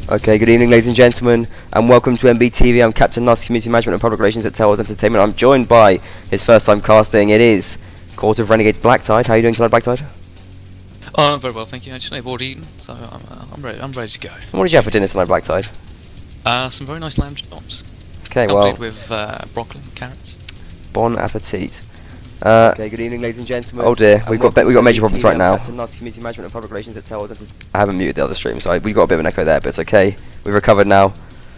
Okay, good evening, ladies and gentlemen, and welcome to MBTV. I'm Captain Nuss, Community Management and Public Relations at Tellers Entertainment. I'm joined by his first time casting. It is Court of Renegades Blacktide. How are you doing tonight, Blacktide? Oh, I'm very well, thank you. Actually, I've already eaten, so I'm ready. I'm ready to go. And what did you have for dinner tonight, Blacktide? Some very nice lamb chops. Okay, well, accompanied with broccoli and carrots. Bon appetit. Okay, good evening, ladies and gentlemen. Oh dear, we've got major problems right now. Captain Nuss, Community Management and Public Relations at Tellers Entertainment. I haven't muted the other stream, so we've got a bit of an echo there, but it's okay. We've recovered now,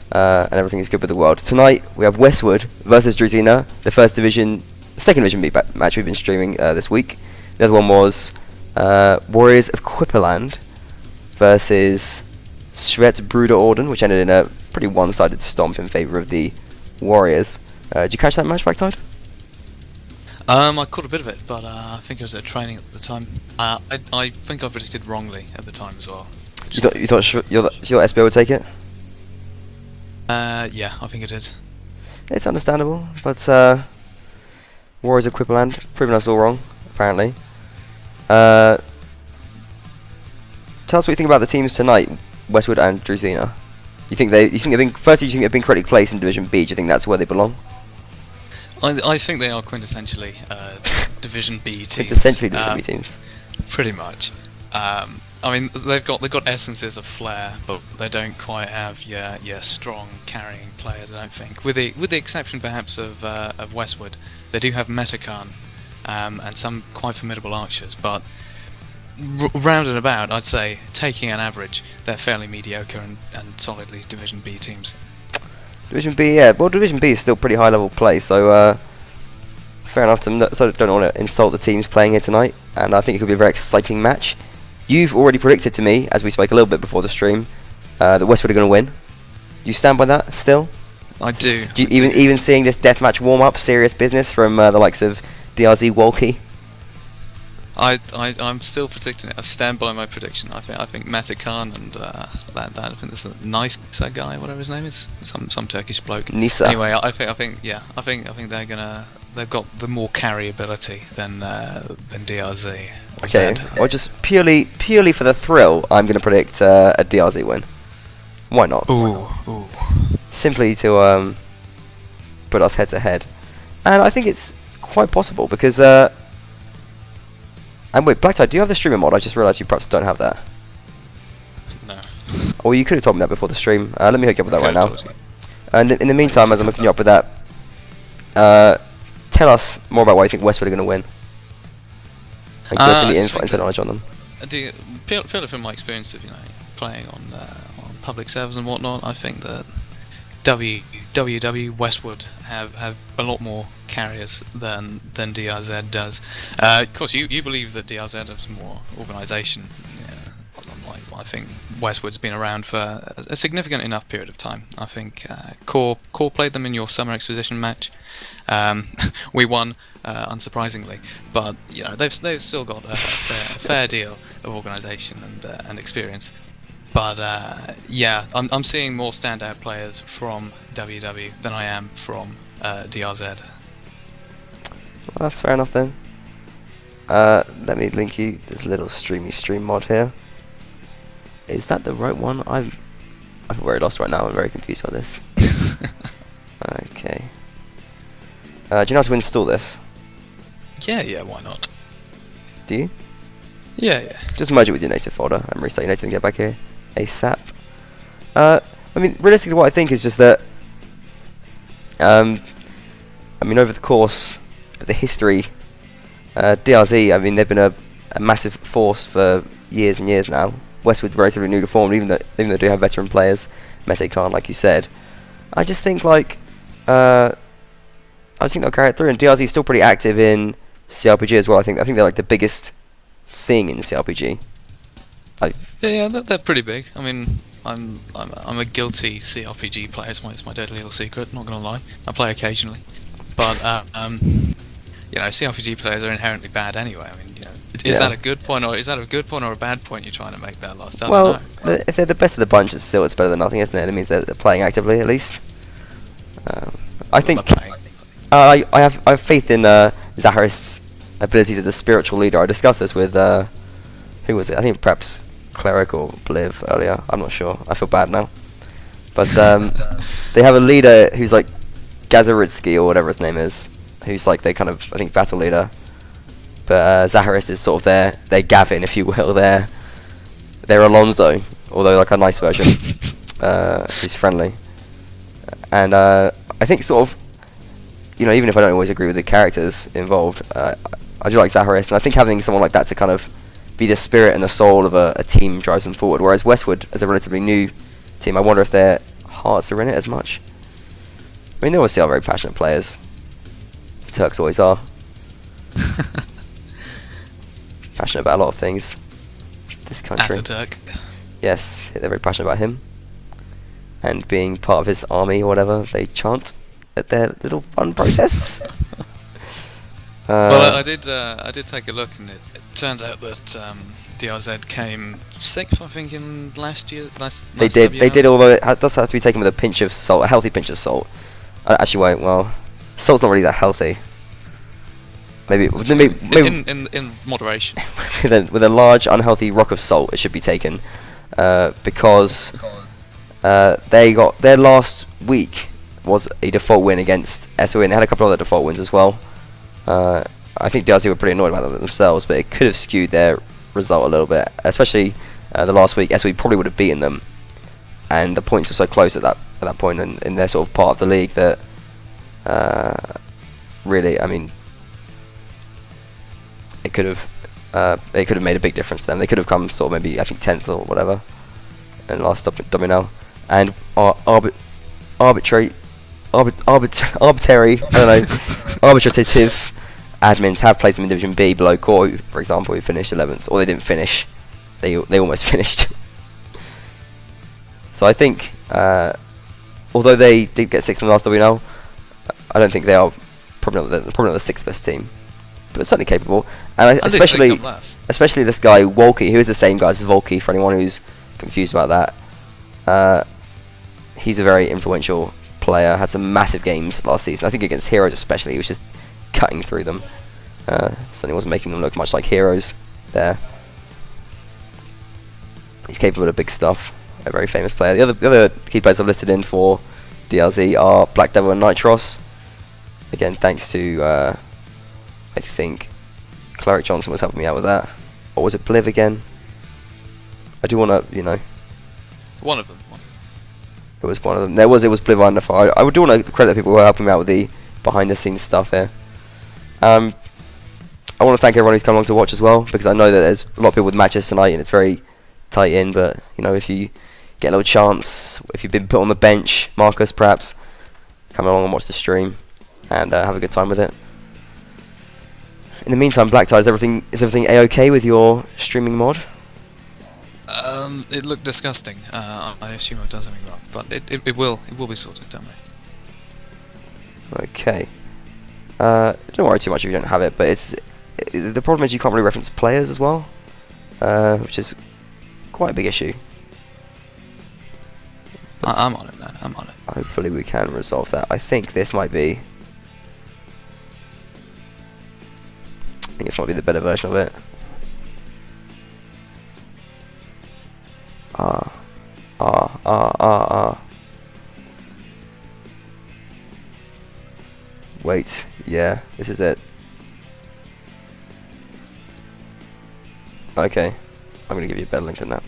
and everything is good with the world. Tonight we have Westward versus Druzhina, the second division B match we've been streaming this week. The other one was Warriors of Quipperland versus Svet Bruder Orden, which ended in a pretty one-sided stomp in favour of the Warriors. Did you catch that match, Blacktide? I caught a bit of it, but I think it was at training at the time. I think I predicted wrongly at the time as well. You thought your SBO would take it? Yeah, I think it did. It's understandable, but Warriors of Quipperland proving us all wrong, apparently. Tell us what you think about the teams tonight, Westward and Druzhina. You think they've been correctly placed in Division B? Do you think that's where they belong? I think they are quintessentially Division B teams. Quintessentially Division B teams. Pretty much. I mean, they've got essences of flair, but they don't quite have your strong carrying players. I don't think, with the exception perhaps of Westward, they do have Metacan and some quite formidable archers, but round and about, I'd say, taking an average, they're fairly mediocre and solidly Division B teams. Division B, yeah. Well, Division B is still pretty high level play, so fair enough. So don't want to insult the teams playing here tonight, and I think it could be a very exciting match. You've already predicted to me, as we spoke a little bit before the stream, that Westford are going to win. Do you stand by that still? I do. Even seeing this deathmatch warm up, serious business from the likes of DRZ Walkie. I'm still predicting it. I stand by my prediction. I think Metacan and I think there's a Nisa guy, whatever his name is, some Turkish bloke. Nisa. Anyway, I think they've got the more carry ability than DRZ. Okay. Well, just purely for the thrill, I'm going to predict a DRZ win. Why not? Ooh. Simply to put us head to head, and I think it's quite possible because. And wait, Blacktide, do you have the streamer mod? I just realised you perhaps don't have that. No. Or you could have told me that before the stream. Let me hook you up with that right now. And in the meantime, as I'm hooking you up with that, tell us more about why you think Westford are going to win. And give us any inside knowledge on them. Purely from my experience of playing on public servers and whatnot, I think that WW Westward have a lot more carriers than DRZ does. Of course, you believe that DRZ has more organisation. I think Westward's been around for a significant enough period of time. I think Core played them in your summer exposition match. We won, unsurprisingly, but they've still got a fair deal of organisation and experience. But yeah, I'm seeing more standout players from WW than I am from DRZ. Well, that's fair enough then. Let me link you this little stream mod here. Is that the right one? I'm very lost right now. I'm very confused by this. Okay. Do you know how to install this? Yeah, why not? Do you? Yeah. Just merge it with your native folder and restart your native and get back here ASAP. I mean, realistically, what I think is just that. I mean, over the course of the history, DRZ. I mean, they've been a massive force for years and years now. Westwood relatively new to form, even though they do have veteran players, Metacan, like you said. I just think I think they'll carry it through, and DRZ is still pretty active in CRPG as well. I think they're like the biggest thing in CRPG. Yeah, they're pretty big. I mean, I'm a guilty CRPG player. It's my dirty little secret. Not gonna lie, I play occasionally, but CRPG players are inherently bad anyway. I mean, is that a good point or a bad point you're trying to make there, Last? Well, if they're the best of the bunch, it's better than nothing, isn't it? It means they're playing actively at least. I think I have faith in Zaharis abilities as a spiritual leader. I discussed this with who was it? I think perhaps Cleric or Bliv earlier. I'm not sure. I feel bad now. But they have a leader who's like Gazaritsky or whatever his name is, who's like their kind of, I think, battle leader. But Zaharis is sort of their Gavin, if you will. Their Alonso, although like a nice version. He's friendly. And I think sort of, you know, even if I don't always agree with the characters involved, I do like Zaharis, and I think having someone like that to kind of be the spirit and the soul of a team drives them forward. Whereas Westward, as a relatively new team, I wonder if their hearts are in it as much. I mean, they obviously are very passionate players. Turks always are. Passionate about a lot of things. This country. As a Turk. Yes, they're very passionate about him. And being part of his army or whatever, they chant at their little fun protests. Well, I did take a look, and it turns out that DRZ came 6th, I think, in last year. They did, although it does have to be taken with a pinch of salt, a healthy pinch of salt. Actually, wait, well, salt's not really that healthy. Maybe in moderation. with a large unhealthy rock of salt, it should be taken, because they got their last week was a default win against SOE, and they had a couple other default wins as well. I think DRZ were pretty annoyed about that themselves, but it could have skewed their result a little bit, especially the last week. SOE probably would have beaten them, and the points were so close at that point in their sort of part of the league that really, I mean, it could have made a big difference to them. They could have come sort of maybe, I think, 10th or whatever in the last WNL, and arbitrary, I don't know, arbitrative admins have placed them in Division B below Core, for example, who finished 11th, or they didn't finish. They almost finished. So I think, although they did get 6th in the last WNL, I don't think they are probably not the 6th best team, but certainly capable. And especially this guy Wolke, who is the same guy as Volky, for anyone who's confused about that. He's a very influential player, had some massive games last season. I think against Heroes especially, he was just cutting through them. Certainly wasn't making them look much like Heroes there. He's capable of big stuff, a very famous player. The other key players I've listed in for DRZ are Black Devil and Nitros. Again, thanks to, I think, Cleric Johnson was helping me out with that. Or was it Bliv again? I do want to, you know... One of them. It was one of them. It was Bliv under fire. I do want to credit the people who are helping me out with the behind the scenes stuff here. I want to thank everyone who's come along to watch as well, because I know that there's a lot of people with matches tonight and it's very tight in, but you know, if you get a little chance, if you've been put on the bench, Marcus perhaps, come along and watch the stream and have a good time with it. In the meantime, Black Tide, is everything A-okay with your streaming mod? It looked disgusting. I assume I've done something wrong, but it will be sorted, don't worry. Okay. Don't worry too much if you don't have it, but the problem is you can't really reference players as well, which is quite a big issue. I'm on it, man. I'm on it. Hopefully we can resolve that. I think this might be... I think this might be the better version of it. Wait, yeah, this is it. Okay, I'm gonna give you a better link than that.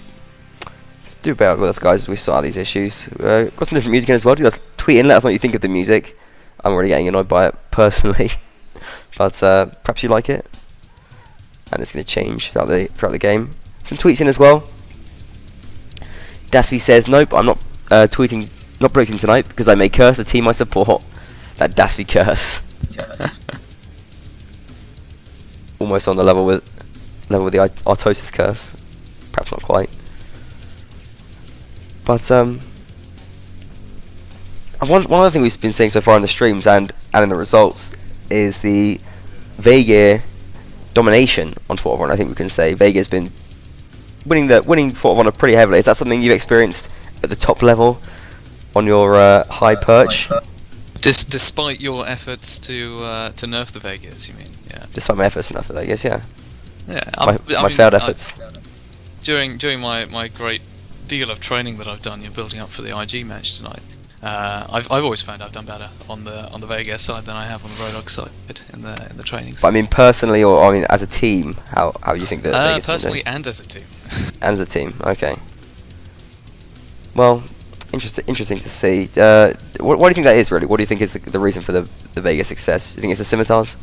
Let's do better with us, guys, as we sort out these issues. Got some different music in as well. Do us tweet in, let us know what you think of the music. I'm already getting annoyed by it personally, but perhaps you like it, and it's gonna change throughout the game. Some tweets in as well. Dasby says, nope, I'm not not predicting tonight because I may curse the team I support. That Dasby curse. Almost on the level with the Artosis curse. Perhaps not quite. But one other thing we've been seeing so far in the streams and in the results is the Vega domination on Fort of Honor. I think we can say Vega's been winning Fort of Honor pretty heavily. Is that something you've experienced at the top level on your high perch? Despite your efforts to nerf the Vegas, you mean? Yeah. Despite my efforts to nerf the Vegas, yeah. Yeah. My failed efforts. during my great deal of training that I've done, building up for the IG match tonight. I've always found I've done better on the Vega side than I have on the Roadhog side in the trainings. But I mean, personally, or I mean, as a team, how do you think that Vegas personally and as a team. And as a team, okay. Well, interesting to see. What do you think that is really? What do you think is the reason for the Vegas success? Do you think it's the scimitars?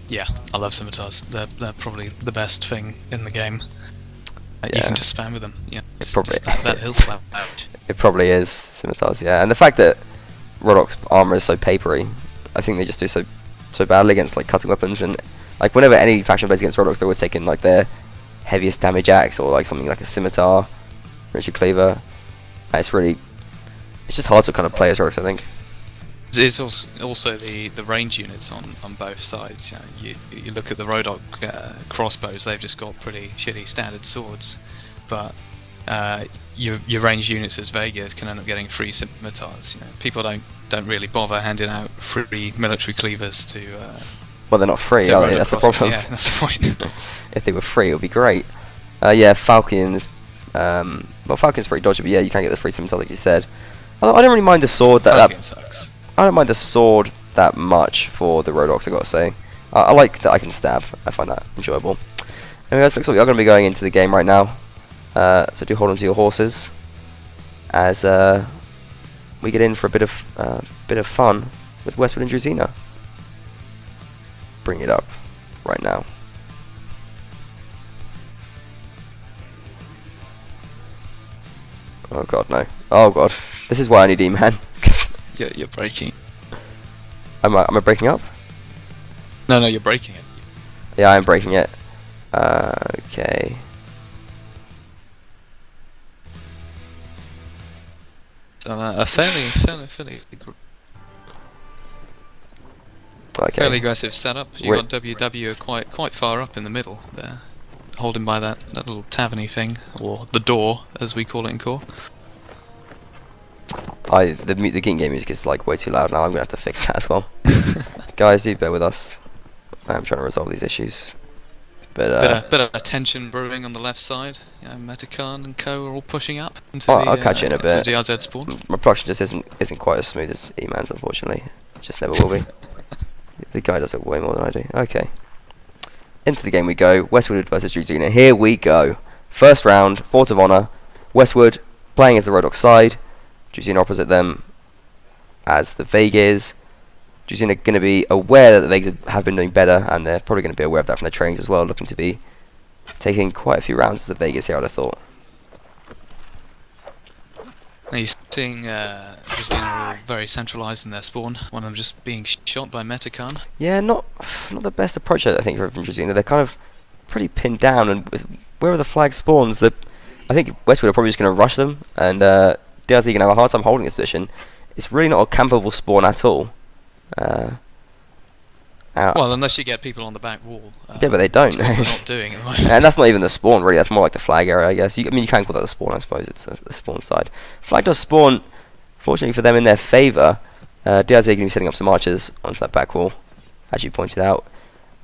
Yeah, I love scimitars. They're probably the best thing in the game. Yeah. You can just spam with them. Yeah, probably that hill slap out. It probably is scimitars, yeah. And the fact that Roadhog's armor is so papery, I think they just do so badly against like cutting weapons, and like whenever any faction plays against Roadhogs, they're always taking like their heaviest damage axe or like something like a scimitar, Richard Cleaver. And it's just hard to kind of play as Roadhogs, I think. It's also the range units on both sides. You look at the Roadhog crossbows; they've just got pretty shitty standard swords, but your range units as Vegas can end up getting free scimitars. People don't really bother handing out free military cleavers to. Well, they're not free, are they? That's the problem. Yeah, that's the point. If they were free, it would be great. Yeah, Falcons. Well, Falcon's pretty dodgy, but yeah, you can get the free scimitar, like you said. I don't really mind the sword. Falcon sucks. I don't mind the sword that much for the Roadhogs, I gotta say. I like that I can stab. I find that enjoyable. Anyways, looks like we are going to be going into the game right now. So do hold on to your horses as we get in for a bit of fun with Westward and Druzhina. Bring it up right now. Oh god, no. Oh god. This is why I need E-Man. You're breaking. Am I breaking up? No, you're breaking it. Yeah, I am breaking it. Okay. So a fairly fairly aggressive setup. You got WW quite far up in the middle there, holding by that little taverny thing, or the door as we call it in core. The game music is like way too loud now. I'm gonna have to fix that as well. Guys, do bear with us. I'm trying to resolve these issues. But bit of tension brewing on the left side. Metacan and co are all pushing up into I'll catch it in a bit. DRZ spawn. My production just isn't quite as smooth as E-Man's, unfortunately. It just never will be. The guy does it way more than I do. Okay. Into the game we go. Westward versus Druzhina. Here we go. First round, Fort of Honor. Westward playing as the Roadhog side. Druzhina opposite them as the Vegas. Druzhina going to be aware that the Vegas have been doing better, and they're probably going to be aware of that from their trainings as well, looking to be taking quite a few rounds as the Vegas here, I'd have thought. Are you seeing Druzhina all very centralised in their spawn? One of them just being shot by Metacan? Yeah, not the best approach, I think, from Druzhina. They're kind of pretty pinned down, and wherever the flag spawns, I think Westwood are probably just going to rush them, and DRZ can have a hard time holding this position. It's really not a campable spawn at all. Well, unless you get people on the back wall. Yeah, but they don't. Which they're not doing at the moment. And that's not even the spawn, really. That's more like the flag area, I guess. You can call that the spawn, I suppose. It's the spawn side. Flag does spawn, fortunately for them, in their favour. DRZ are going to be setting up some archers onto that back wall, as you pointed out.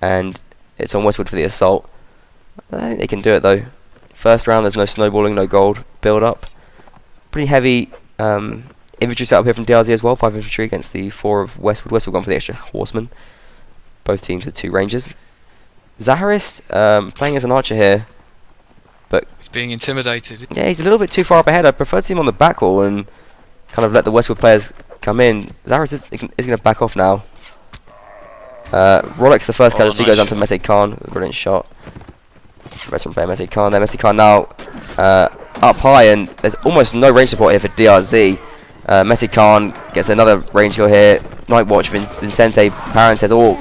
And it's on Westwood for the assault. I think they can do it, though. First round, there's no snowballing, no gold build up. Pretty heavy infantry setup here from DRZ as well. 5 infantry against the 4 of Westwood. Westwood gone for the extra horsemen. Both teams with 2 rangers. Zaharist playing as an archer here, but he's being intimidated. Yeah, he's a little bit too far up ahead. I prefer to see him on the back wall and kind of let the Westwood players come in. Zaharist is going to back off now. Rolex, the first casualty, goes on to Mete Khan. Brilliant shot. Veteran player Mete Khan there. Mete Khan now up high, and there's almost no range support here for DRZ. Mete Khan gets another range kill here. Night Watch, Vincente, Parentes, all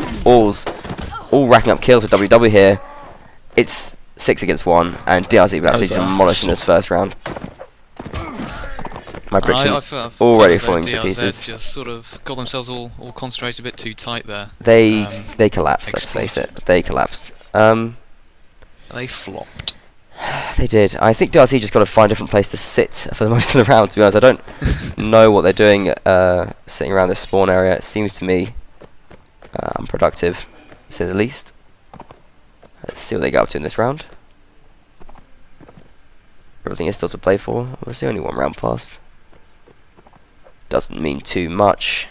racking up kills for WW here. It's 6 against 1, and DRZ would actually demolish in this first round. My prediction already falling to pieces. Just sort of got themselves all concentrated a bit too tight there. They collapsed. Let's face it, they collapsed. They flopped. They did. I think DRZ just got to find a different place to sit for the most of the round, to be honest. I don't know what they're doing sitting around this spawn area. It seems to me unproductive, to say the least. Let's see what they get up to in this round. Everything is still to play for. We'll see, only one round passed. Doesn't mean too much.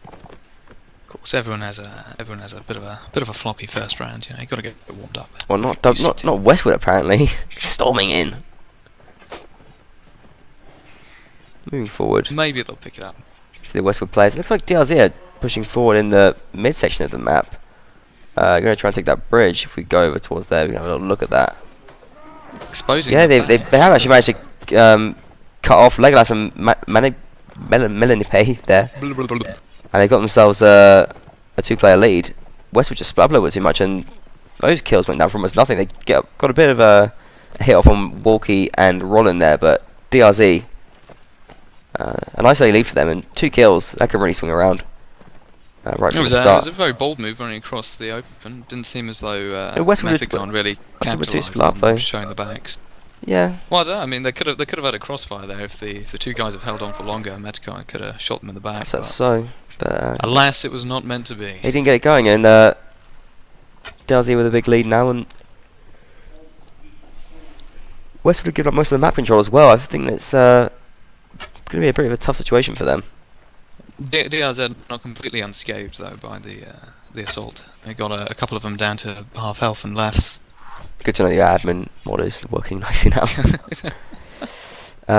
Of course, everyone has a bit of a floppy first round. You know, you got to get warmed up. Well, not Westward apparently. Storming in. Moving forward. Maybe they'll pick it up. See the Westward players. It looks like DRZ are pushing forward in the midsection of the map. Going to try and take that bridge. If we go over towards there, we can have a little look at that. Exposing. Yeah, they have actually managed to cut off Legolas and Melanipe there, and they got themselves a 2-player lead. Westwood just split up a little bit too much, and those kills went down for almost nothing. They got a bit of a hit off on Walkie and Rollin there, but DRZ, an isolated lead for them, and 2 kills, that could really swing around. Right from the start. It was a very bold move running across the open. Didn't seem as though Westwood really capitalised on showing the backs. Yeah. Well, I don't know. I mean, they could have had a crossfire there if the 2 guys have held on for longer. Metacon could have shot them in the back. That's so. But alas, it was not meant to be. He didn't get it going, and DRZ with a big lead now, and Westwood have given up most of the map control as well. I think that's going to be a pretty tough situation for them. DRZ not completely unscathed though by the assault. They got a couple of them down to half health and left. Good to know your admin mod is working nicely now.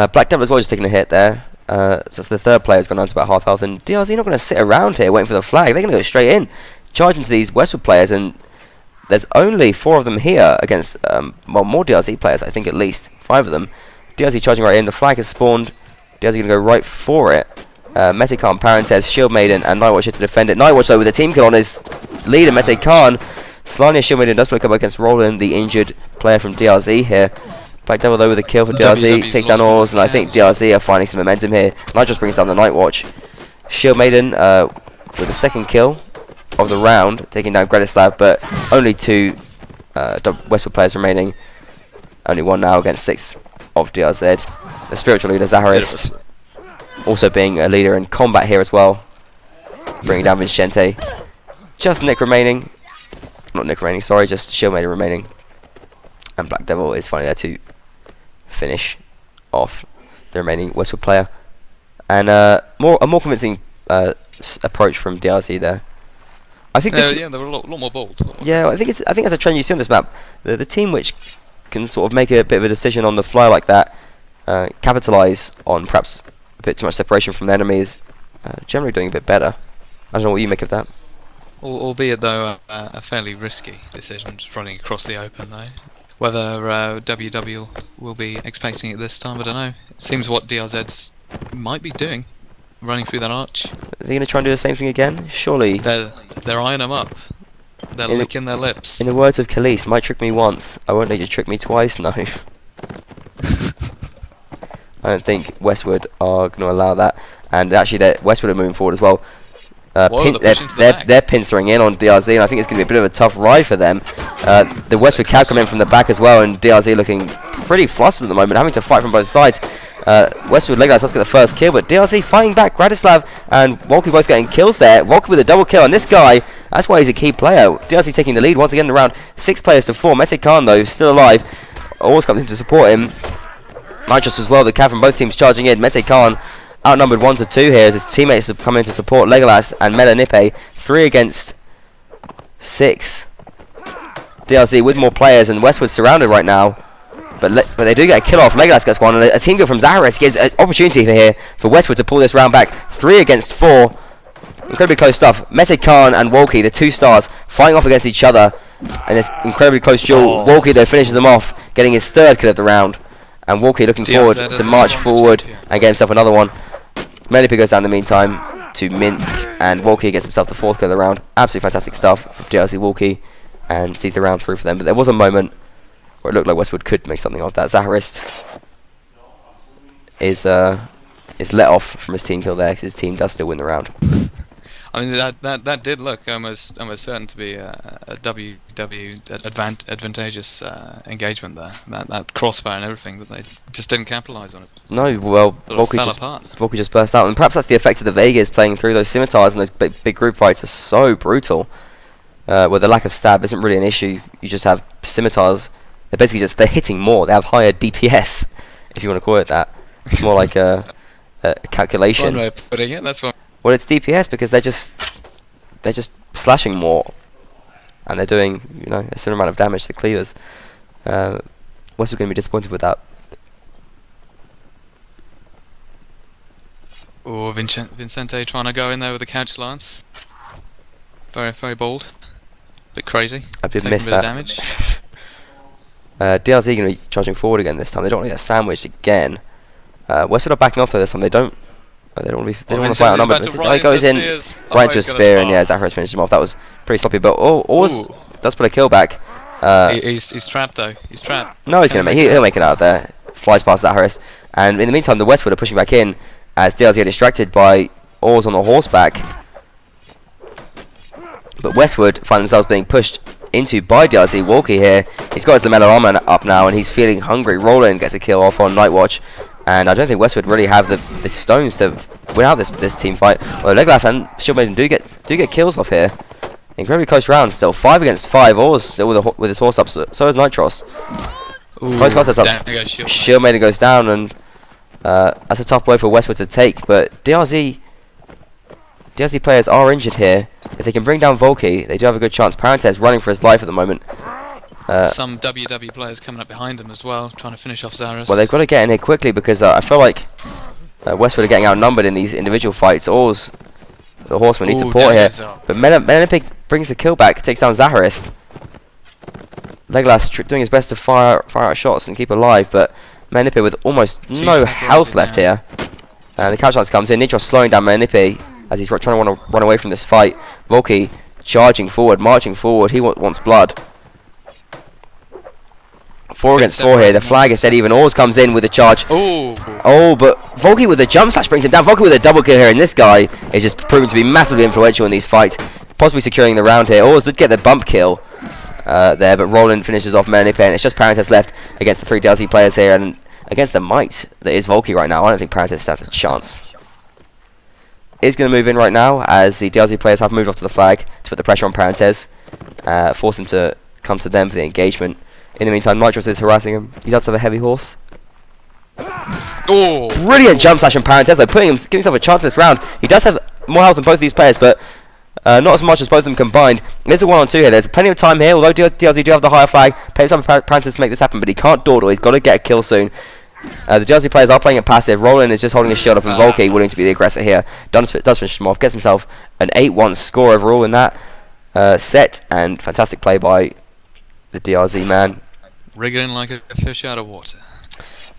Black Devil as well just taking a hit there. So that's the 3rd player who's gone down to about half health, and DRZ not going to sit around here waiting for the flag. They're going to go straight in, charge into these Westwood players, and there's only 4 of them here against well, more DRZ players, I think at least 5 of them. DRZ charging right in. The flag has spawned. DRZ going to go right for it. Mete Khan, Parentes, Shield Maiden, and Nightwatch here to defend it. Nightwatch though with a team kill on his leader, Mete Khan. Slania Shield Maiden does play up against Roland, the injured player from DRZ here. Black Devil though with a kill for DRZ, takes down Oars, and I think DRZ are finding some momentum here. Nightwatch brings down the Nightwatch. Shield Maiden with the 2nd kill of the round, taking down Gretislav, but only 2 Westwood players remaining. Only 1 now against 6 of DRZ. The spiritual leader Zaharis also being a leader in combat here as well, bringing down Vincente. Just Nick remaining. Not Nick remaining, sorry, just Shield Maiden remaining. And Black Devil is finally there to finish off the remaining Westwood player. And a more convincing approach from DRZ there. I think this yeah, they were a lot more bold. Yeah, I think that's a trend you see on this map. The team which can sort of make a bit of a decision on the fly like that, capitalise on perhaps a bit too much separation from the enemies, generally doing a bit better. I don't know what you make of that. Albeit though a fairly risky decision, just running across the open though. Whether WW will be expecting it this time, I don't know. It seems what DRZ might be doing, running through that arch. Are they going to try and do the same thing again? Surely. They're eyeing them up. They're licking their lips. In the words of Khalees, might trick me once, I won't let you trick me twice, no. I don't think Westwood are going to allow that. And actually, Westwood are moving forward as well. They're pinstering in on DRZ, and I think it's going to be a bit of a tough ride for them. The Westwood cab come in from the back as well, and DRZ looking pretty flustered at the moment, having to fight from both sides. Westwood Legolas does get the first kill, but DRZ fighting back. Gratislav and Volky both getting kills there. Volky with a double kill, and this guy, that's why he's a key player. DRZ taking the lead once again around 6 players to 4. Mete Khan, though, still alive. Always comes in to support him. Nitros as well, the cab from both teams charging in. Mete Khan outnumbered 1 to 2 here as his teammates have come in to support Legolas and Melanipe. 3 against 6. DRZ with more players, and Westwood surrounded right now. But they do get a kill off. Legolas gets one, and a team kill from Zaharis gives an opportunity for Westwood to pull this round back. 3 against 4. Incredibly close stuff. Mete Khan and Wolke, the 2 stars, fighting off against each other. And this incredibly close duel. Wolke, though, finishes them off, getting his 3rd kill of the round. And Wolke looking forward to march forward and get himself another one. Melanipe goes down in the meantime to Minsk, and Wolke gets himself the 4th kill of the round. Absolutely fantastic stuff from DRZ Wolke, and sees the round through for them. But there was a moment where it looked like Westwood could make something of that. Zaharist is let off from his team kill there, because his team does still win the round. I mean, that did look almost certain to be a WW advantageous engagement there. That crossfire and everything, that they just didn't capitalise on it. No, well, Volky just burst out, and perhaps that's the effect of the Vegas playing through. Those scimitars and those big group fights are so brutal. where the lack of stab isn't really an issue. You just have scimitars. They're hitting more. They have higher DPS, if you want to call it that. It's more like a calculation. That's one way of putting it. That's one. Well, it's DPS because they're just slashing more, and they're doing a certain amount of damage to cleavers. Westward going to be disappointed with that. Oh, Vincente trying to go in there with a couch lance. Very, very bold. Bit crazy. I did Taking miss a bit of that. damage. DRZ going to be charging forward again this time. They don't want to get sandwiched again. Westward are backing off though this time. They don't want to fight outnumbered. He goes in right into a spear, and yeah, Zacharis finishes him off. That was pretty sloppy, but Oars does put a kill back. He's trapped though. He's trapped. No, he'll make it out there. Flies past Zacharis, and in the meantime, the Westward are pushing back in as DRZ are distracted by Oars on the horseback. But Westward find themselves being pushed into by DRZ. Walkie here, he's got his Lamella armor up now, and he's feeling hungry. Roland gets a kill off on Nightwatch, and I don't think Westward really have the stones to win out this team fight. Well, Legolas and Shieldmaiden do get kills off here. Incredibly close round. Still 5 against 5. Oars still with his horse up. So is Nitros. Close contest up. Shieldmaiden goes down, and that's a tough blow for Westward to take. But DRZ players are injured here. If they can bring down Volky, they do have a good chance. Parentes running for his life at the moment. Some WW players coming up behind him as well, trying to finish off Zacharis. Well, they've got to get in here quickly because I feel like Westward are getting outnumbered in these individual fights. Oars, the horseman, needs support here. But Menepig brings the kill back, takes down Zacharis. Legolas doing his best to fire out shots and keep alive, but Menepig with almost no health left here. And the couch lance comes in. Nitros slowing down Menepig as he's trying to run away from this fight. Volky charging forward, marching forward. He wants blood. 4 against 4 here. The flag is dead even. Oars comes in with a charge. Oh, but Volky with a jump slash brings him down. Volky with a double kill here, and this guy is just proven to be massively influential in these fights, possibly securing the round here. Oars did get the bump kill there, but Roland finishes off Menepig, and it's just Parentes left against the 3 DLC players here, and against the might that is Volky right now. I don't think Parentes has a chance. Is going to move in right now as the DLC players have moved off to the flag to put the pressure on Parentes, force him to come to them for the engagement. In the meantime, Nitros is harassing him. He does have a heavy horse. Brilliant jump slash from Parentes, though, giving himself a chance this round. He does have more health than both of these players, but not as much as both of them combined. There's a 1-on-2 here. There's plenty of time here, although DLC do have the higher flag. Pays up for Parentes to make this happen, but he can't dawdle. He's got to get a kill soon. The DLC players are playing it passive. Roland is just holding his shield up, and Volky willing to be the aggressor here. Does finish him off. Gets himself an 8-1 score overall in that set, and fantastic play by the DRZ man. Wriggling like a fish out of water.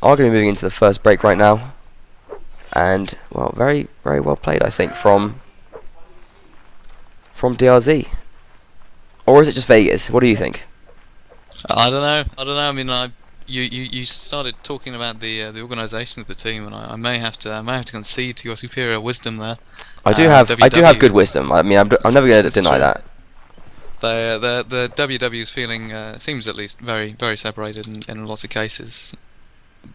Are going to be moving into the first break right now, and well, very, very well played, I think, from DRZ. Or is it just Vegas? What do you think? I don't know. I mean, you started talking about the organisation of the team, and I may have to concede to your superior wisdom there. I do have good wisdom. I mean, I'm never going to deny that. The WW's feeling seems at least very, very separated in lots of cases.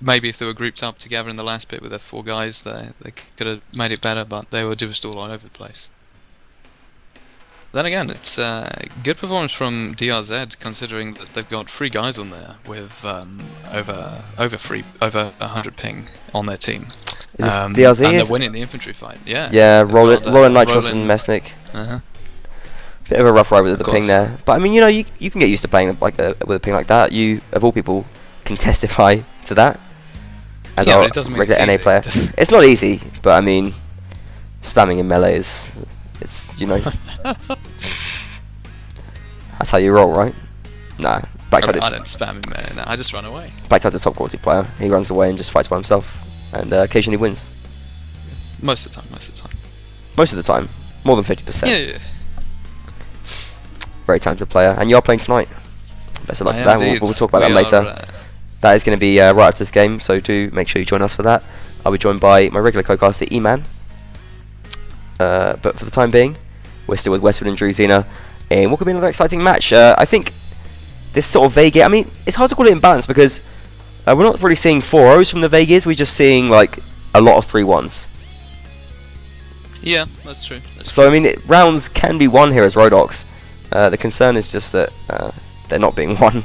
Maybe if they were grouped up together in the last bit with their 4 guys, they could have made it better, but they were just all over the place. Then again, it's a good performance from DRZ, considering that they've got 3 guys on there with over 100 ping on their team. Is this DRZ? And they're winning the infantry fight. Yeah. Yeah, Roland, Nitros, and Mesnik. Bit of a rough ride with the ping there, but I mean, you can get used to playing with a ping like that. You, of all people, can testify to that as a regular NA player. It's not easy, but I mean, spamming in melee it's that's how you roll, right? Nah, Blacktoad. I don't spam in melee. No, I just run away. Blacktoad's a top quality player. He runs away and just fights by himself, and occasionally wins. Most of the time. Most of the time, more than 50%. Yeah. Very talented player, and you are playing tonight. Best of luck to that. We'll talk about that later. That is going to be right after this game, so do make sure you join us for that. I'll be joined by my regular co-caster, E-Man. But for the time being, we're still with Westward and Druzhina in what could be another exciting match. I think this sort of Vegas, I mean, it's hard to call it imbalanced because we're not really seeing 4-0s from the Vegas, we're just seeing like a lot of 3-1s. Yeah, that's true. I mean, rounds can be won here as Rodox, The concern is just that they're not being won.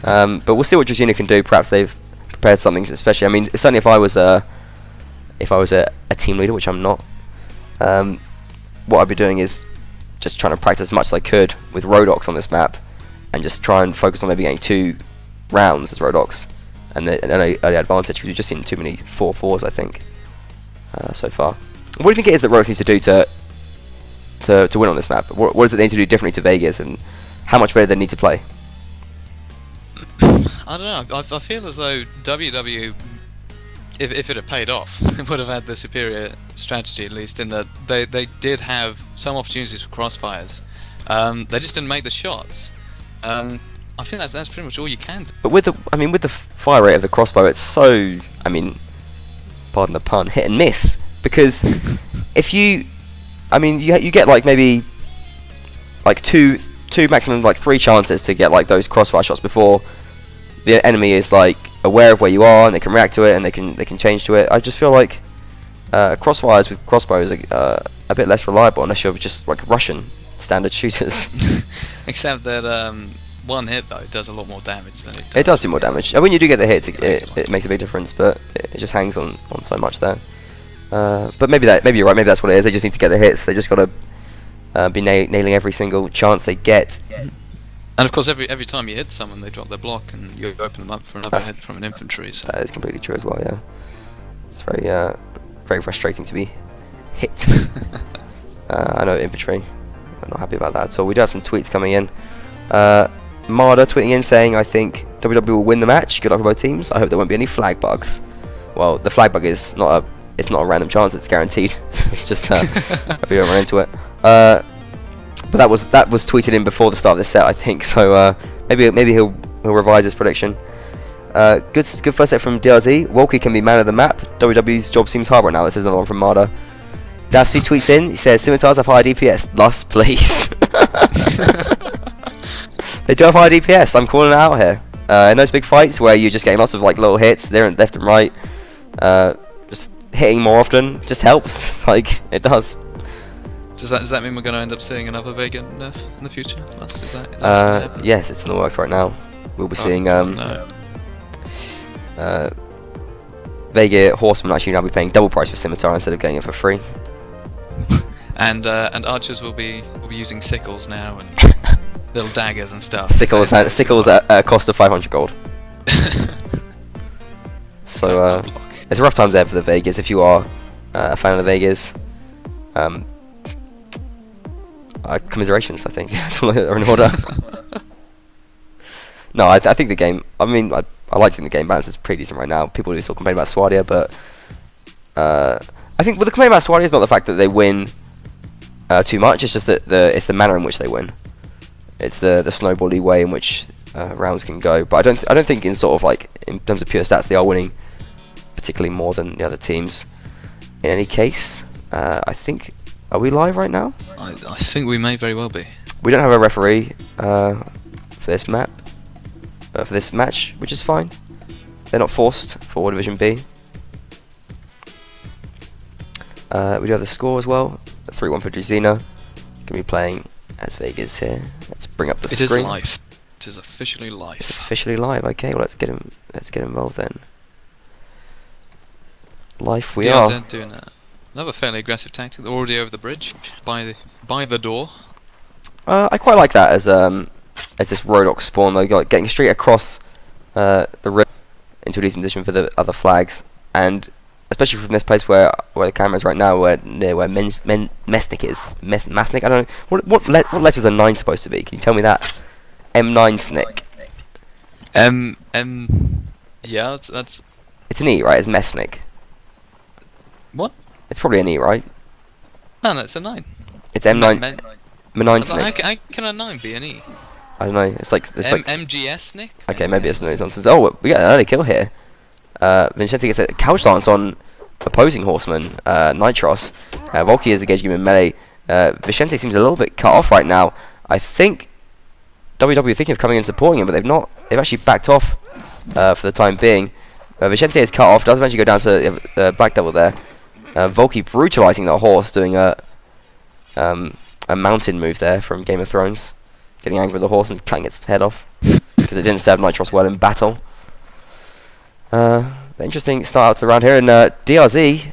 But we'll see what Druzhina can do. Perhaps they've prepared something, especially. I mean, certainly if I was a team leader, which I'm not, what I'd be doing is just trying to practice as much as I could with Rodox on this map, and just try and focus on maybe getting 2 rounds as Rodox, and an early advantage, because we've just seen too many 4-4s, I think, so far. What do you think it is that Rodox needs to do to win on this map? What does it need to do differently to Vegas, and how much better they need to play? I don't know. I feel as though WW, if it had paid off, would have had the superior strategy, at least in that they did have some opportunities for crossfires. They just didn't make the shots. I think that's pretty much all you can do. But with the fire rate of the crossbow, it's so, I mean, pardon the pun, hit and miss. Because if you get like maybe like two maximum like 3 chances to get like those crossfire shots before the enemy is like aware of where you are and they can react to it and they can change to it. I just feel like crossfires with crossbows are a bit less reliable unless you're just like Russian standard shooters. Except that one hit though does a lot more damage than it does. It does do more damage. When you do get the hits, it makes a big difference, but it just hangs on so much there. But maybe you're right. Maybe that's what it is. They just need to get the hits. They just got to be nailing every single chance they get. And of course, every time you hit someone, they drop their block, and you open them up for another hit from an infantry. So. That is completely true as well. Yeah, it's very frustrating to be hit. I know infantry. I'm not happy about that at all. We do have some tweets coming in. Marder tweeting in saying, "I think WW will win the match. Good luck for both teams. I hope there won't be any flag bugs." Well, the flag bug is not a random chance. It's guaranteed. It's just if you don't run into it. But that was tweeted in before the start of this set, I think. So maybe he'll revise his prediction. Good first set from DRZ. Wolke can be man of the map. WW's job seems hard right now. This is another one from Marder. Dasby tweets in. He says scimitars have high DPS. Lust, please. They do have high DPS. I'm calling it out here. In those big fights where you're just getting lots of like little hits there and left and right, just hitting more often just helps. Like it does. Does that mean we're going to end up seeing another Vega nerf in the future? Is that yes, it's in the works right now. We'll be seeing Vega Horseman actually now be paying double price for Scimitar instead of getting it for free. and archers will be using sickles now and little daggers and stuff. Sickles at a cost of 500 gold. So it's rough times there for the Vegas. If you are a fan of the Vegas, commiserations, I think. Are in order. No, I think the game. I mean, I like to think the game balance is pretty decent right now. People do still complain about Swadia, but I think the complaint about Swadia is not the fact that they win too much. It's just that it's the manner in which they win. It's the snowbally way in which rounds can go. But I don't think in sort of like in terms of pure stats they are winning particularly more than the other teams. In any case, I think. Are we live right now? I think we may very well be. We don't have a referee for this map, for this match, which is fine. They're not forced for Division B. We do have the score as well. 3-1 for Druzhina. Going to be playing as Vegas here. Let's bring up the screen. It is live. It is officially live. It's officially live. Okay, well let's get involved then. Live we are. Doing another fairly aggressive tactic. They're already over the bridge by the door. I quite like that as this Rodox spawn though, like getting straight across the river into a decent position for the other flags, and especially from this place where the camera is right now, where Mesnik is. Masnik? I don't know. What letters are 9 supposed to be? Can you tell me that? M9 Snick. Yeah, that's. It's an E, right? It's Mesnik. What? It's probably an E, right? No, it's a 9. It's M9. M9 Snick. How can a 9 be an E? I don't know. It's like MGS Nick. Okay, maybe it's no nonsense. Oh, we got an early kill here. Vincente gets a couch lance on opposing horseman, Nitros. Volky is engaging him in melee. Vicente seems a little bit cut off right now. I think WW thinking of coming and supporting him, but they've not. They've actually backed off for the time being. Vicente is cut off. Does eventually go down to black double there. Volky brutalizing that horse, doing a mountain move there from Game of Thrones. getting angry with the horse and cutting its head off because it didn't serve Nitros well in battle. Interesting start out to the round here, and DRZ,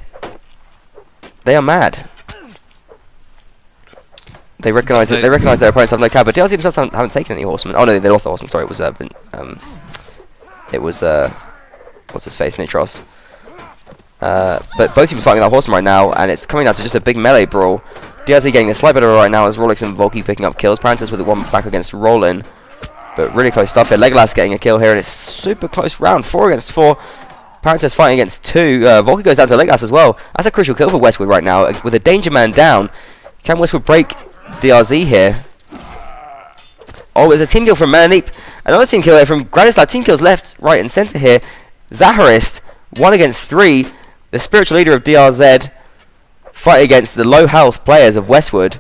they are mad. They recognise it. They recognise their opponents have no cab, but DRZ themselves haven't taken any horsemen. Oh no, they lost a horseman. Sorry, it was what's his face, Nitros. But both teams fighting that horseman right now, and it's coming down to just a big melee brawl. DRZ getting a slight better right now as Rolex and Volky picking up kills. Parentis with one back against Roland, but really close stuff here. Legolas getting a kill here, and it's super close round, 4 against 4. Parentis fighting against 2. Volky goes down to Legolas as well. That's a crucial kill for Westward right now, with a danger man down. Can Westward break DRZ here? Oh, there's a team kill from Melanip. Another team kill here from Granislav. Team kills left, right, and centre here. Zaharist, 1 against 3. The spiritual leader of DRZ fight against the low health players of Westward.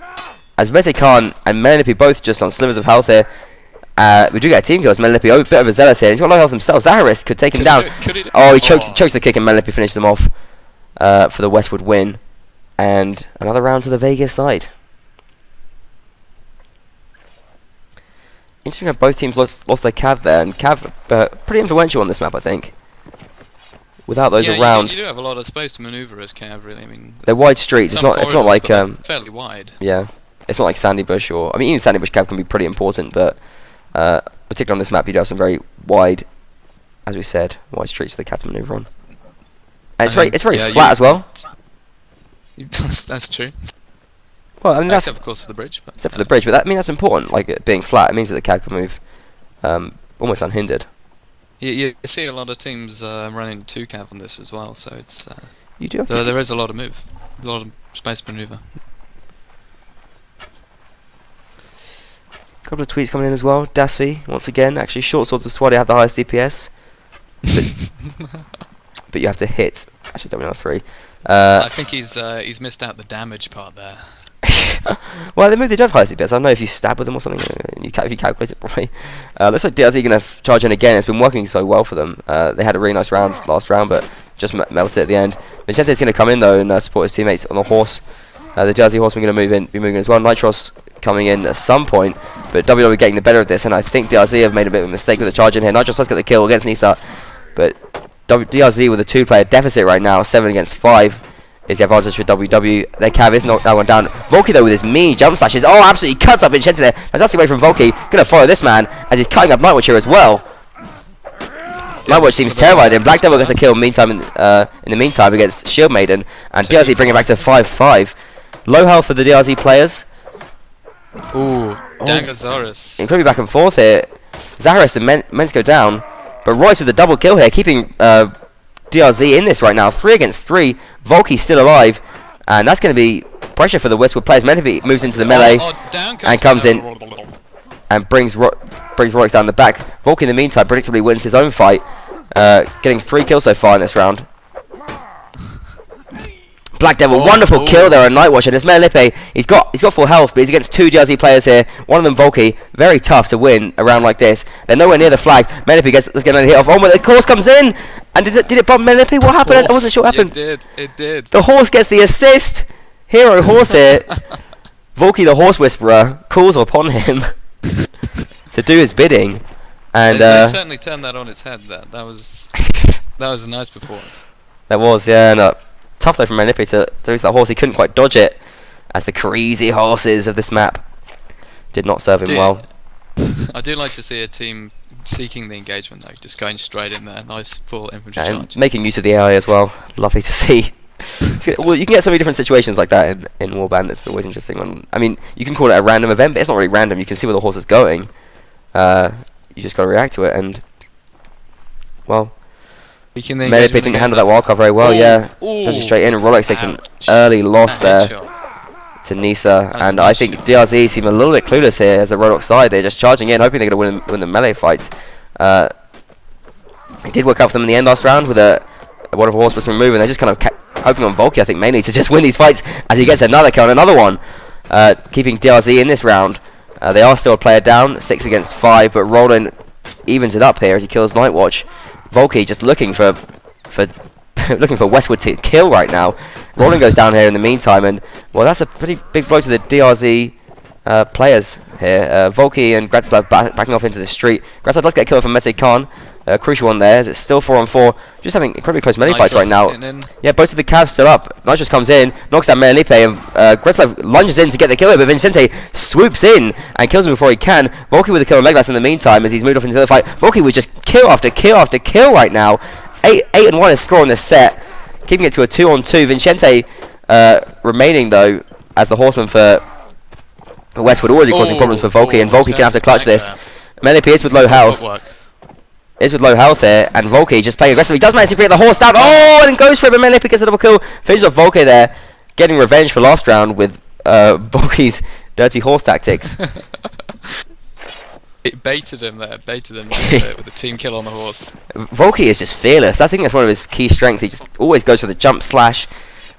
As Vete Khan and Melanip both just on slivers of health here. We do get a team kill. Melanip, a bit of a zealous here. He's got low health himself. Zaharist could take him down. Oh, he chokes the kick, and Melanip finishes them off for the Westward win. And another round to the Vegas side. Interesting how both teams lost their Cav there, and Cav pretty influential on this map, I think. Without those around, you do have a lot of space to manoeuvre as Cav. Really, I mean, they're wide streets. It's not like fairly wide. Yeah, it's not like Sandy Bush, or I mean, even Sandy Bush Cav can be pretty important, but particularly on this map, you do have some very wide, as we said, wide streets for the Cav to manoeuvre on. And it's very flat as well. That's true. Well, I mean, that's except of course for the bridge. But except for the bridge, but that's important. Like it being flat, it means that the Cav can move almost unhindered. You see a lot of teams running 2 Cav on this as well, so it's you do have there is a lot of move, a lot of space manoeuvre. Couple of tweets coming in as well. Dasvi once again, actually short swords of Swadi have the highest DPS, but you have to hit. Actually, WNL3. I think he's missed out the damage part there. Well, they do have high DPS. I don't know if you stab with them or something. If you calculate it properly. Looks like DRZ going to charge in again. It's been working so well for them. They had a really nice round last round, but just melted at the end. Vincente's going to come in though and support his teammates on the horse. The DRZ horseman going to be moving as well. Nitros coming in at some point, but WWE getting the better of this, and I think DRZ have made a bit of a mistake with the charge in here. Nitros does get the kill against Nisa, but DRZ with a 2-player deficit right now, 7 against 5. Is the advantage for WW. Their Cav is knocked that one down. Volky though with his mean jump slashes. Oh, absolutely cuts up Vincente there. Fantastic way from Volky. Gonna follow this man as he's cutting up Nightwatch here as well. Nightwatch seems terrified, and Black Devil gets a kill in the meantime against Shield Maiden, and DRZ bring it back to 5-5. Low health for the DRZ players. Ooh, Dangasaurus. Incredibly back and forth here. Zaharis and Mens go down, but Royce with a double kill here, keeping DRZ in this right now. 3 against 3. Volky still alive, and that's going to be pressure for the Westwood players. Menapi moves into the melee and comes in and brings Royx down the back. Volky in the meantime predictably wins his own fight, getting 3 kills so far in this round. Black Devil, wonderful kill there on Nightwatch, and it's Melanip. He's got full health, but he's against 2 DRZ players here. One of them Volky, very tough to win a round like this. They're nowhere near the flag. Melanip gets another hit off. Oh, but the horse comes in, and did it bump Melanip? What happened? I wasn't sure what happened. It did. The horse gets the assist. Hero horse here. Volky, the horse whisperer, calls upon him to do his bidding, and they certainly turned that on its head. That was a nice performance. That was, yeah. No. Tough though from Melanip to lose that horse. He couldn't quite dodge it, as the crazy horses of this map did not serve him well. I do like to see a team seeking the engagement though, just going straight in there. Nice full infantry and charge. Making use of the AI as well. Lovely to see. Well, you can get so many different situations like that in Warband. It's always interesting. I mean, you can call it a random event, but it's not really random. You can see where the horse is going. You just got to react to it, and well. Melanip didn't handle that wildcard very well, yeah. Just straight in, and Rolex takes an early loss there to Nisa, and I think DRZ seem a little bit clueless here as the Rolex side. They're just charging in, hoping they're going to win the melee fights. It did work out for them in the end last round with a wonderful horse whisper move, and they're just kind of hoping on Volky, I think, mainly to just win these fights as he gets another kill and another one, keeping DRZ in this round. They are still a player down, 6 against 5, but Roland evens it up here as he kills Nightwatch. Volky just looking for Westwood to kill right now. Roland goes down here in the meantime, and well, that's a pretty big blow to the DRZ players here. Volky and Gratislav backing off into the street. Gratislav does get a kill from Mete Khan. Crucial one there, as it's still 4-on-4. Just having incredibly close melee fights right now. Yeah, both of the Cavs still up. Nitrous comes in, knocks down Melee, and Gratislav lunges in to get the kill, but Vincente swoops in and kills him before he can. Volky with a kill on Legolas in the meantime as he's moved off into the fight. Volky with just kill after kill after kill right now. 8-1 is score on this set, keeping it to a 2-on-2. Vincente remaining though as the horseman for Westward, already causing problems for Volky, and Volky can have to clutch this. Melee is with low health. Is with low health here, and Volky just playing aggressively. Does manage to bring the horse down. Oh, and goes for it, but Melee gets a double kill. Finishes off Volky there, getting revenge for last round with Volky's dirty horse tactics. It baited him there, with a team kill on the horse. Volky is just fearless. I think that's one of his key strengths. He just always goes for the jump slash,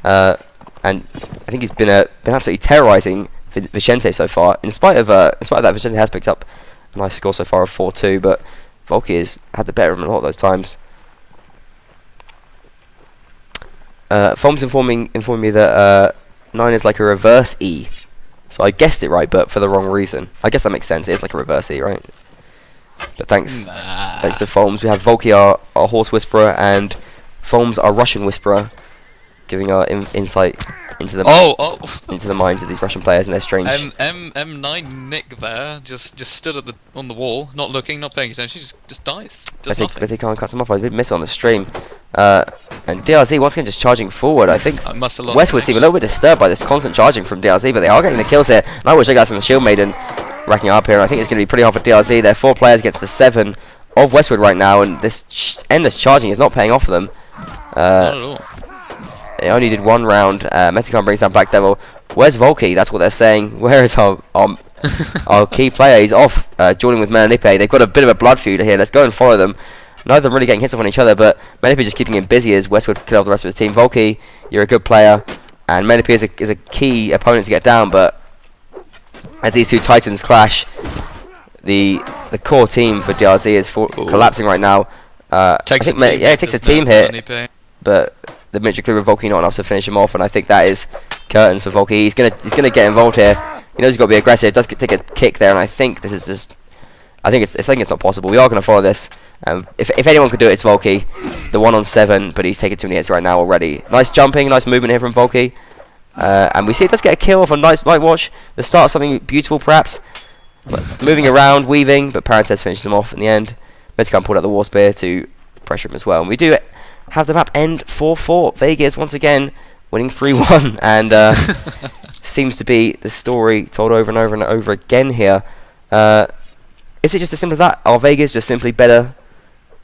and I think he's been absolutely terrorizing Vicente so far. In spite of that, Vicente has picked up a nice score so far of 4-2, but Volky has had the better of him a lot of those times. Foam's informing me that 9 is like a reverse E. So I guessed it right, but for the wrong reason. I guess that makes sense. It is like a reverse E, right? But thanks to Foams, we have Volky, our Horse Whisperer, and Foams, our Russian Whisperer, giving our insight into the into the minds of these Russian players and their strange. M9 Nick there just stood on the wall, not looking, not paying attention, just dies. Does nothing. Mete Khan cuts him off. I did miss it on the stream. And DRZ once again just charging forward. I think Westward seem a little bit disturbed by this constant charging from DRZ, but they are getting the kills here. And I wish I got some Shield Maiden racking up here. And I think it's going to be pretty hard for DRZ. They're 4 players against the 7 of Westward right now, and this endless charging is not paying off for them. Not at all. They only did 1 round. Mete Khan brings down Black Devil. Where's Volky? That's what they're saying. Where is our key player? He's off joining with Melanipe. They've got a bit of a blood feud here. Let's go and follow them. Neither of them really getting hits off on each other, but Melanipe just keeping him busy as Westward kill off the rest of his team. Volky, you're a good player, and Melanipe is a key opponent to get down, but as these two titans clash, the core team for DRZ is collapsing right now. It takes a team hit, but the miniature crew with Volky not enough to finish him off, and I think that is curtains for Volky. He's gonna get involved here. He knows he's got to be aggressive. Does take a kick there, and I think this is just. I think it's not possible. We are going to follow this. If anyone could do it, it's Volky. The 1-on-7, but he's taken too many hits right now already. Nice jumping, nice movement here from Volky, and we see it does get a kill off a nice Night Watch. The start of something beautiful, perhaps. Moving around, weaving, but Parentes finishes him off in the end. Mete Khan pulled out the War Spear to pressure him as well, and we do have the map end 4-4. Vegas once again winning 3-1, and seems to be the story told over and over and over again here. Is it just as simple as that? Are Vegas just simply better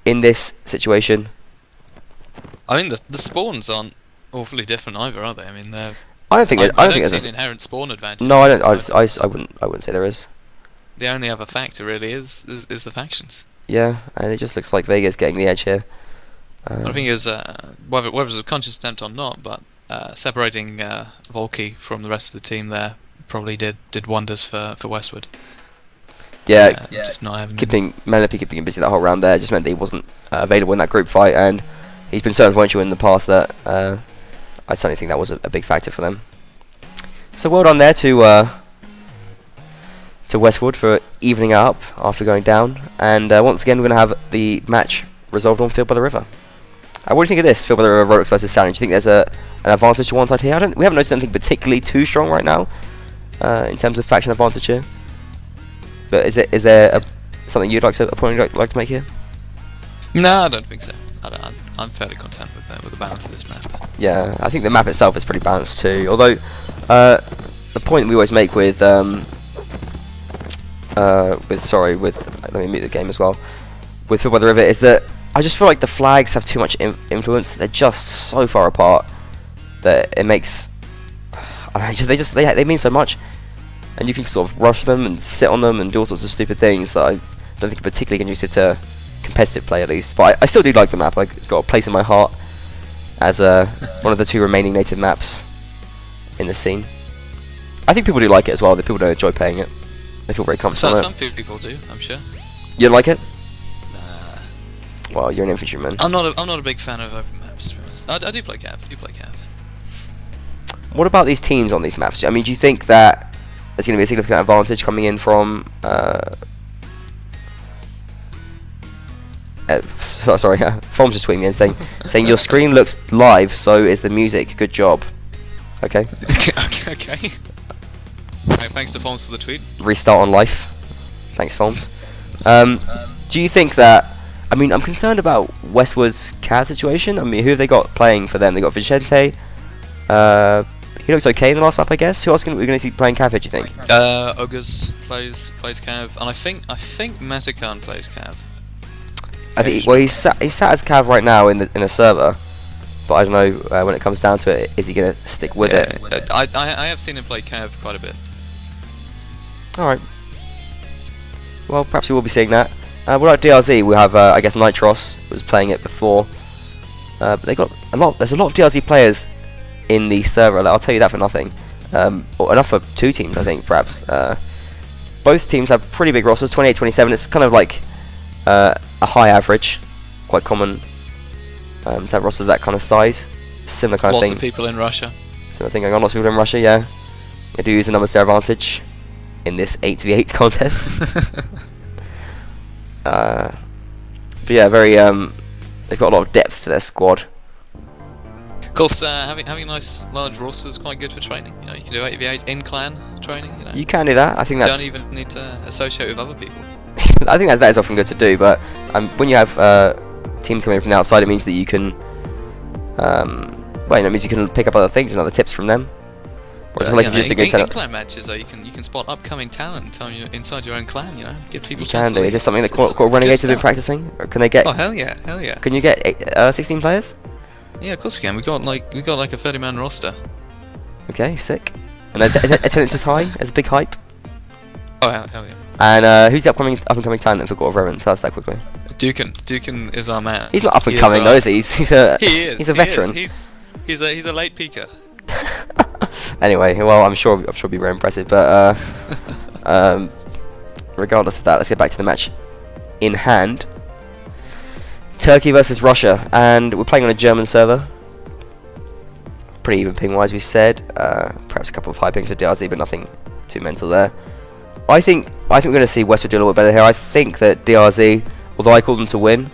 in this situation? I mean, the spawns aren't awfully different either, are they? I mean, I don't think there's an inherent spawn advantage. No, I wouldn't say there is. The only other factor really is the factions. Yeah, and it just looks like Vegas getting the edge here. I think it was whether it was a conscious attempt or not, but separating Volky from the rest of the team there probably did wonders for Westward. Yeah. Just not having keeping him busy that whole round there just meant that he wasn't available in that group fight, and he's been so influential in the past that I certainly think that was a big factor for them. So well done there to Westward for evening up after going down, and once again we're going to have the match resolved on Field by the River. What do you think of this, Field by the River Rolex versus Saturn? Do you think there's an advantage to one side here? We haven't noticed anything particularly too strong right now in terms of faction advantage here. But is there something you'd like to make here? No, I don't think so. I'm fairly content with the balance of this map. Yeah, I think the map itself is pretty balanced too. Although the point we always make with let me mute the game as well. With Field by the River is that I just feel like the flags have too much influence. They're just so far apart that it makes they mean so much. And you can sort of rush them and sit on them and do all sorts of stupid things that I don't think are particularly conducive to competitive play, at least. But I still do like the map. Like, it's got a place in my heart as one of the 2 remaining native maps in the scene. I think people do like it as well. The people do enjoy playing it. They feel very comfortable. Some people do, I'm sure. You don't like it? Nah. Well, you're an infantryman. I'm not a big fan of open maps, to be honest. I do play Cav. What about these teams on these maps? I mean, do you think that there's going to be a significant advantage coming in from. Sorry, Form's just tweeting me and saying your screen looks live, so is the music. Good job. Okay. Okay. Right, thanks to Forms for the tweet. Restart on life. Thanks, Forms. Do you think that? I mean, I'm concerned about Westward's Cav situation. I mean, who have they got playing for them? They got Vicente. He looks okay in the last map, I guess. Who else are we going to see playing Cav? Do you think? Ogres plays Cav, and I think Masakan plays Cav. I think he's sat as Cav right now in the server, but I don't know when it comes down to it, is he going to stick with it? I have seen him play Cav quite a bit. All right. Well, perhaps we will be seeing that. What about DRZ? We have, I guess, Nitros was playing it before, but they got a lot. There's a lot of DRZ players in the server. I'll tell you that for nothing. Or enough for 2 teams, I think, perhaps. Both teams have pretty big rosters. 28, 27. It's kind of like a high average, quite common to have rosters of that kind of size. Similar kind of thing. Lots of people in Russia. Similar thing going on. Lots of people in Russia. Yeah, they do use the numbers to their advantage in this 8v8 contest. But yeah, very. They've got a lot of depth to their squad. Of course, having a nice large roster is quite good for training. You know, you can do 8v8 in clan training. You know, you can do that. I think that's. You don't even need to associate with other people. I think that is often good to do, but when you have teams coming from the outside, it means that you can. Well, it means you can pick up other things and other tips from them. Whereas like just a good in clan matches, though, you can spot upcoming talent inside your own clan. You know, give people. You can do. Is this something that Core Renegades have been practicing? Or can they get? Oh hell yeah, hell yeah. Can you get 16 players? Yeah, of course we can. We got like a 30-man roster. Okay, sick. And attendance is high. There's a big hype. Oh hell yeah. And who's the up and coming talent then for God of Revan? Tell us that quickly. Dukin is our man. He's not up and coming though, is he? He's a veteran. He's a late peaker. Anyway, well, I'm sure it'll be very impressive. But regardless of that, let's get back to the match in hand. Turkey versus Russia, and we're playing on a German server. Pretty even ping-wise, we said. Perhaps a couple of high pings for DRZ, but nothing too mental there. I think we're going to see Westward do a little bit better here. I think that DRZ, although I called them to win,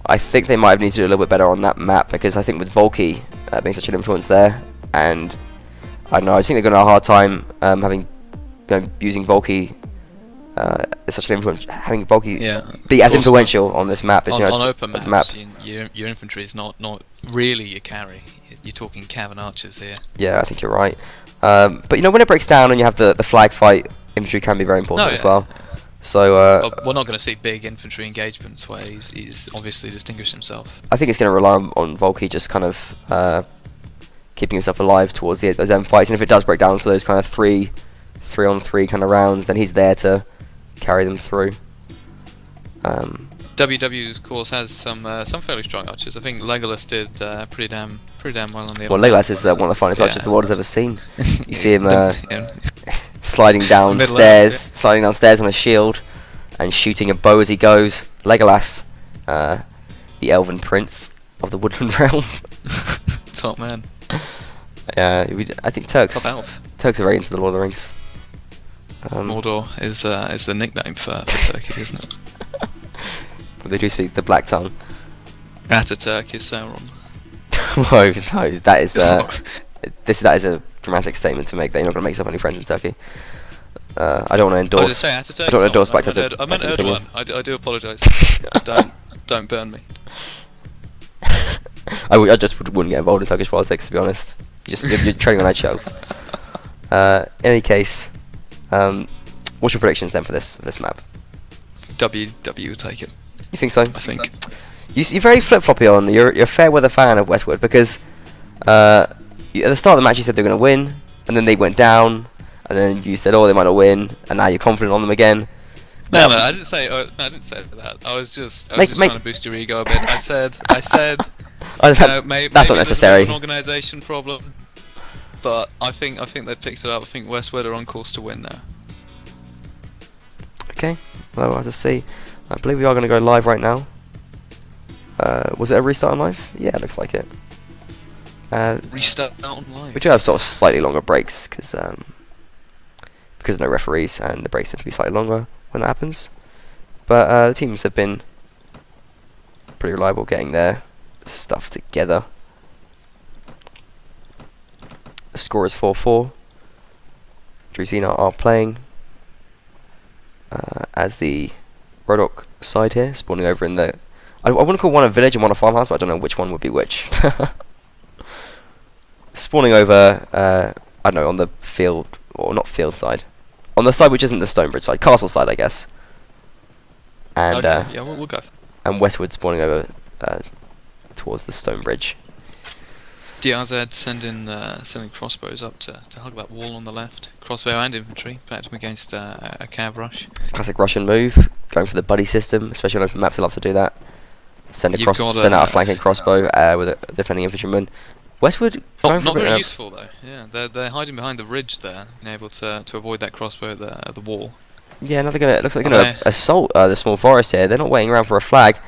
I think they might have needed to do a little bit better on that map, because I think with Volky being such an influence there, and I don't know, I think they're going to have a hard time using Volky as such an influence, having Volky be as influential on this map. On open maps, your infantry is not really your carry. You're talking Cav and archers here. Yeah, I think you're right. But when it breaks down and you have the flag fight, infantry can be very important as well. So we're not going to see big infantry engagements where he's obviously distinguished himself. I think it's going to rely on Volky just kind of keeping himself alive towards those end fights, and if it does break down to those kind of 3-on-3 kind of rounds, then he's there to carry them through. WW, of course, has some fairly strong archers. I think Legolas did pretty damn well on the. Well, Legolas is one of the finest archers the world has ever seen. You see him sliding downstairs on a shield and shooting a bow as he goes. Legolas, the Elven Prince of the Woodland Realm. Top man. I think Turks are very into the Lord of the Rings. Mordor is the nickname for Turkey, isn't it? They do speak the Black Tongue. Ataturk is Sauron. No, that is that is a dramatic statement to make. That you're not going to make yourself any friends in Turkey. I don't want to endorse. I don't want to endorse Black Tongue. I meant Erdogan. I do apologise. Don't burn me. I just wouldn't get involved in Turkish politics, to be honest. You're treading on eggshells. In any case, what's your predictions then for this map? W will take it. You think so? I think. You're very flip-floppy on. You're a fair weather fan of Westward, because at the start of the match you said they were going to win, and then they went down, and then you said, oh, they might not win, and now you're confident on them again. No, I didn't say that. I was just trying to boost your ego a bit. I said maybe that's not necessary. There's an organisation problem, but I think they fixed it up. I think Westward are on course to win now. Okay, well, we'll have to see. I believe we are going to go live right now. Was it a restart on live? Yeah, it looks like it. Restart on live. We do have sort of slightly longer breaks, because because no referees, and the breaks tend to be slightly longer when that happens. But the teams have been pretty reliable getting their stuff together. The score is 4-4. Druzhina are playing as the Rodok side here, spawning over in the... I want to call one a village and one a farmhouse, but I don't know which one would be which. Spawning over, I don't know, on the field, or not field side. On the side which isn't the Stonebridge side, castle side, I guess. And okay, yeah, we'll go. And Westward spawning over towards the Stonebridge. DRZ sending crossbows up to hug that wall on the left. Crossbow and infantry, protect them against a cav rush. Classic Russian move, going for the buddy system, especially on open maps. They love to do that. Send out a flanking crossbow with a defending infantryman. Westward not very useful though. Yeah, they're hiding behind the ridge there, being able to avoid that crossbow at the wall. Yeah, now it looks like they're gonna assault the small forest here. They're not waiting around for a flag.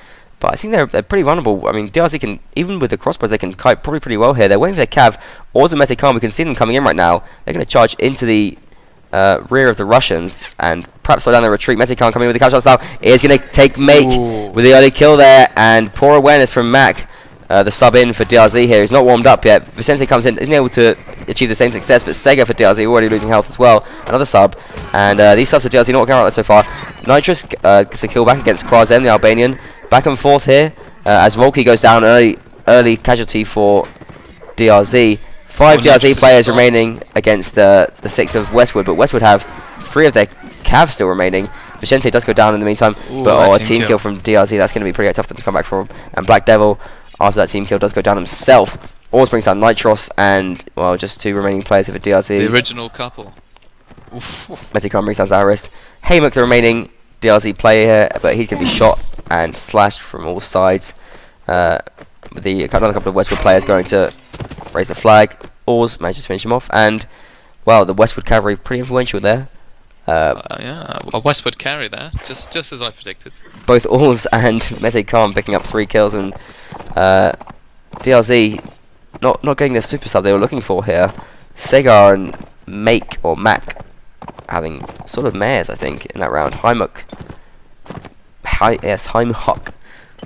But I think they're pretty vulnerable. I mean, DRZ can, even with the crossbows, they can kite probably pretty well here. They're waiting for their cav. Orza Metekhan, we can see them coming in right now. They're going to charge into the rear of the Russians and perhaps slow down their retreat. Metekhan coming in with the capture style is going to take make with the early kill there. And poor awareness from Mac, the sub in for DRZ here. He's not warmed up yet. Vicente comes in, isn't able to achieve the same success, but Sega for DRZ already losing health as well. Another sub. And these subs for DRZ not working out so far. Nitrous gets a kill back against Krazen, the Albanian. Back and forth here as Volky goes down, early casualty for DRZ. 5 DRZ players remaining against the 6 of Westward, but Westward have 3 of their cavs still remaining. Vicente does go down in the meantime, but a team kill from DRZ, that's going to be pretty tough for them to come back from. And Black Devil, after that team kill, does go down himself. Always brings down Nitros and, well, just 2 remaining players of DRZ. The original couple. Metekhan brings down Zarist. Haymuk, the remaining DRZ player here, but he's going to be shot and slashed from all sides. Another couple of Westwood players going to raise the flag. Oars manages to finish him off, and well, the Westwood cavalry pretty influential there. Yeah, a Westwood carry there, just as I predicted. Both Oars and Metekhan picking up 3 kills, and DRZ not getting the super sub they were looking for here. Segar and Mac having sort of mares, I think, in that round. Haymuk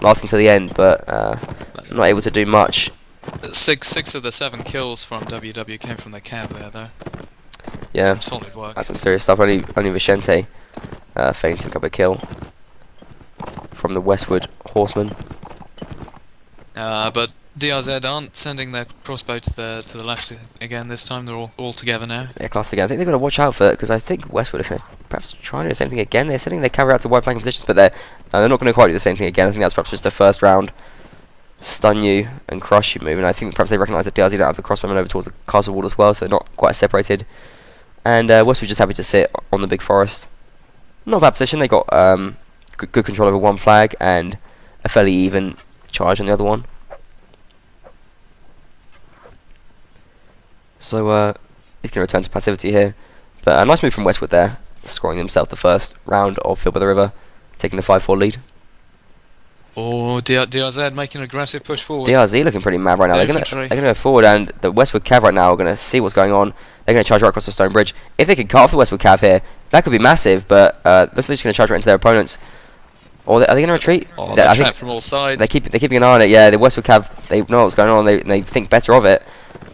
lasting to the end, but not able to do much. 6 of the 7 kills from WW came from the cav there, though. Yeah, some solid work. That's some serious stuff. Only Vicente failing to pick up a kill from the Westward horsemen. But DRZ aren't sending their crossbow to the left again this time. They're all together now. They're classed again. I think they've got to watch out for it, because I think Westwood are perhaps trying to do the same thing again. They're sending their cavalry out to wide flanking positions, but they're not going to quite do the same thing again. I think that's perhaps just a first round stun you and crush you move, and I think perhaps they recognise that DRZ don't have the crossbowmen over towards the castle wall as well, so they're not quite separated. And Westwood just happy to sit on the big forest. Not a bad position. They got good control over one flag and a fairly even charge on the other one. So he's going to return to passivity here. But a nice move from Westwood there, scoring themselves the first round of Filled by the River, taking the 5-4 lead. Oh, DRZ making an aggressive push forward. DRZ looking pretty mad right now. They're going to go forward, and the Westwood Cav right now are going to see what's going on. They're going to charge right across the stone bridge. If they can cut off the Westwood Cav here, that could be massive, but this is going to charge right into their opponents. Or are they going to retreat? Oh, they're trapped from all sides. They're keeping an eye on it. Yeah, the Westwood Cav, they know what's going on. They think better of it.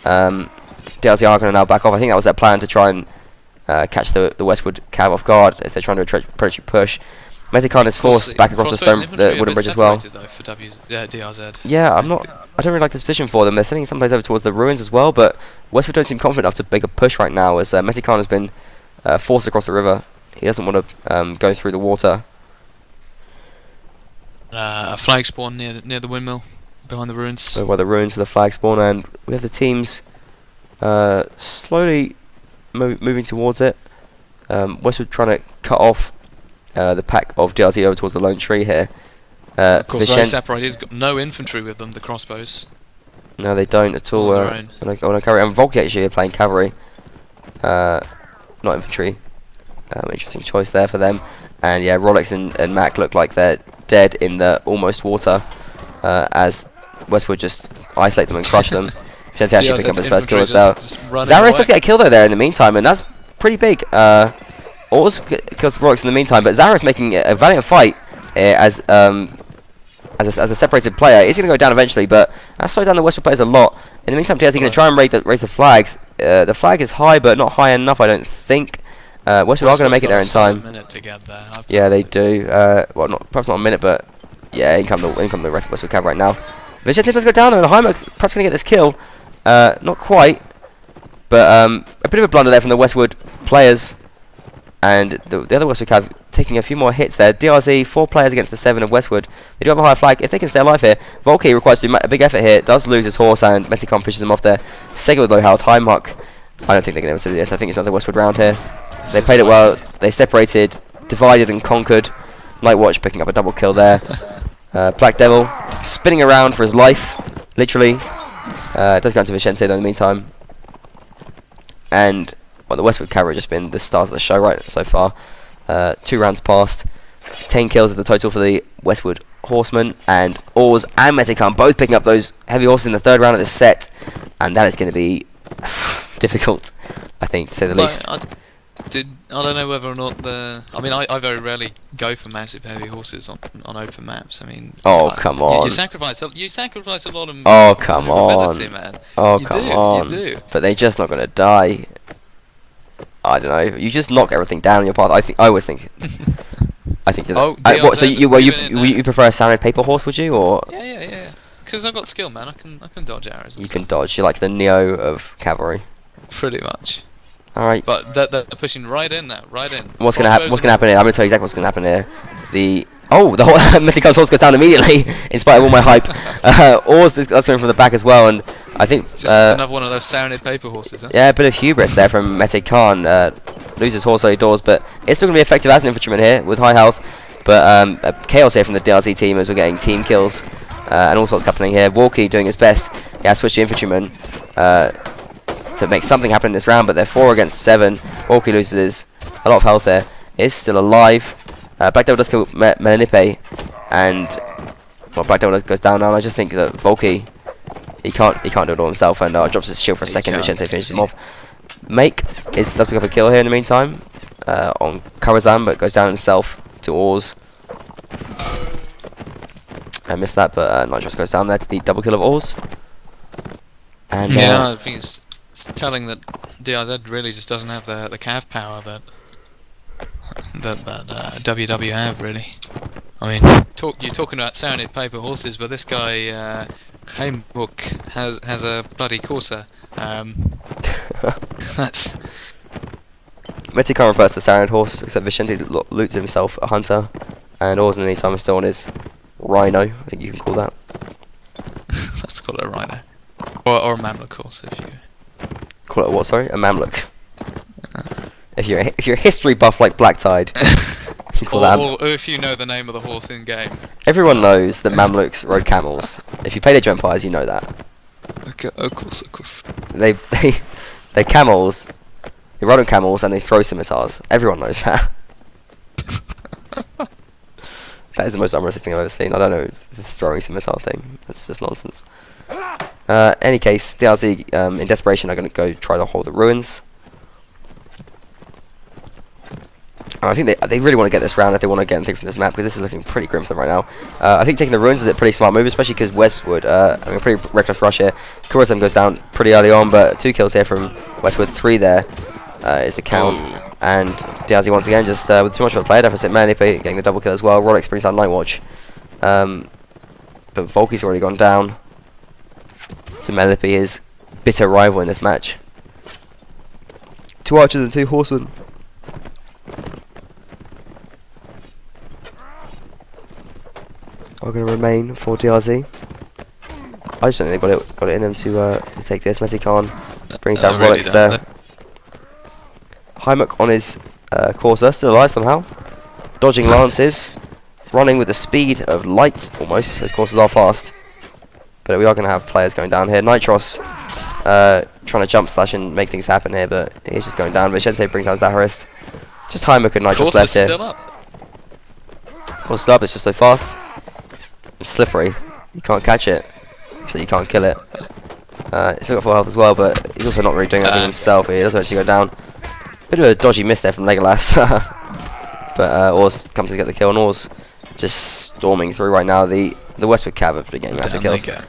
DRZ are going to now back off. I think that was their plan, to try and catch the Westwood Cav off guard as they're trying to approach push. Metekhan is forced back across the wooden bridge as well. DRZ. Yeah, I don't really like this position for them. They're sending some players over towards the ruins as well, but Westwood don't seem confident enough to make a push right now, as Metekhan has been forced across the river. He doesn't want to go through the water. A flag spawn near the windmill, behind the ruins. So by the ruins of the flag spawn, and we have the teams slowly moving towards it. Westwood trying to cut off the pack of DRZ over towards the lone tree here. Of course, very separated. Got no infantry with them. The crossbows. No, they don't at all. And Volky actually are playing cavalry, not infantry. Interesting choice there for them. And yeah, Rolex and Mac look like they're dead in the almost water, as Westwood just isolate them and crush them. Vicente actually pick up his first kill as well. Zaris does get a kill though there in the meantime, and that's pretty big. Oars kills Rolex in the meantime, but Zara's making a valiant fight here as a separated player. He's going to go down eventually, but that's slowed down the Westward players a lot. In the meantime, DRZ going to try and raise the flags. The flag is high, but not high enough, I don't think. Westward are going to make it there in time. Yeah, they do. Well, perhaps not a minute, but yeah, in come the rest of Westward Cav right now. Vicente does go down, and Heimer perhaps going to get this kill. Not quite, but a bit of a blunder there from the Westward players. And the other Westward Cav taking a few more hits there. DRZ, 4 players against the 7 of Westward. They do have a higher flag. If they can stay alive here, Volky requires to do a big effort here. Does lose his horse, and Meticon fishes him off there. Sega with low health. Heimuck, I don't think they're going to be able to do this. I think it's another Westward round here. They played it well. They separated, divided and conquered. Nightwatch picking up a double kill there. Black Devil spinning around for his life, literally. It does go into Vicente though in the meantime. And well, the Westward Cav have just been the stars of the show right so far. 2 rounds passed. 10 kills at the total for the Westward Horsemen, and Oars and Meticon both picking up those heavy horses in the 3rd round of this set, and that is going to be difficult, I think, to say the least. I don't know whether or not I mean, I very rarely go for massive heavy horses on open maps. I mean, come on. You sacrifice a lot of. Oh come on. Man. Oh you come do, on. You do. But they're just not going to die. I don't know. You just knock everything down in your path. I always think. I think. What? So you prefer a standard paper horse? Would you or? Yeah. Because I've got skill, man. I can dodge arrows. You can dodge. You're like the Neo of cavalry. Pretty much. All right. But they're pushing right in now. Right in. What's gonna happen? What's gonna happen here? I'm gonna tell you exactly what's gonna happen here. The whole Meticon's horse goes down immediately, in spite of all my hype. Oars that's coming from the back as well, and I think just another one of those sounded paper horses. Huh? Yeah, a bit of hubris there from Meticon. Loses horse early doors, but it's still gonna be effective as an infantryman here with high health. But chaos here from the DRZ team as we're getting team kills and all sorts happening here. Walkie doing his best. Yeah, switch to infantryman to make something happen in this round, but they're 4 against 7. Walkie loses a lot of health there. Is still alive. Black Devil does kill Melanipe, and well, Black Devil goes down now. And I just think that Volky, he can't do it all himself, and drops his shield for a second. Vicente finishes him off. Make does pick up a kill here in the meantime on Karazan, but goes down himself to Oars. I missed that, but Nitros goes down there to the double kill of Oars. And yeah, I think it's telling that DRZ really just doesn't have the cav power that WW have, really. I mean, you're talking about sounded paper horses, but this guy Heimhook has a bloody Corsa. That's Meticon refers to sounded horse, except Vicente loots himself a hunter, and Oars in the meantime is still on his rhino. I think you can call that. Let's call it a rhino, or a Mamluk horse if you call it a what? Sorry, a Mamluk. If you're a history buff like Black Tide, you call that. Or if you know the name of the horse in game. Everyone knows that Mamluks rode camels. If you played Age of Empires, you know that. Okay, of course. They're camels. They ride on camels and they throw scimitars. Everyone knows that. That is the most unrealistic thing I've ever seen. I don't know the throwing scimitar thing. That's just nonsense. Any case, DRZ in desperation are going to go try to hold the ruins. And I think they really want to get this round if they want to get anything from this map, because this is looking pretty grim for them right now. I think taking the ruins is a pretty smart move, especially because Westward, I mean, a pretty reckless rush here. Kurazem goes down pretty early on, but 2 kills here from Westward. 3 there is the count. And DRZ once again just with too much of a player deficit. Manipe getting the double kill as well. Rolex brings down Nightwatch. But Volky's already gone down to Manipe, his bitter rival in this match. 2 archers and 2 horsemen. Are going to remain for DRZ. I just don't think they got it in them to take this. Meticon brings down Rolex there. Heimuk on his Corsa, still alive somehow. Dodging lances. Running with the speed of light, almost. His Corsas are fast. But we are going to have players going down here. Nitros trying to jump slash and make things happen here, but he's just going down. Vicente brings down Zaharist. Just Heimuk and Nitros left here. Corsa's still up, it's just so fast. It's slippery. You can't catch it, so you can't kill it. He's still got full health as well, but he's also not really doing anything himself. He doesn't actually go down. Bit of a dodgy miss there from Legolas. But Oars comes to get the kill, and Oars just storming through right now. The Westward Cav have been getting massive kills. 6-1,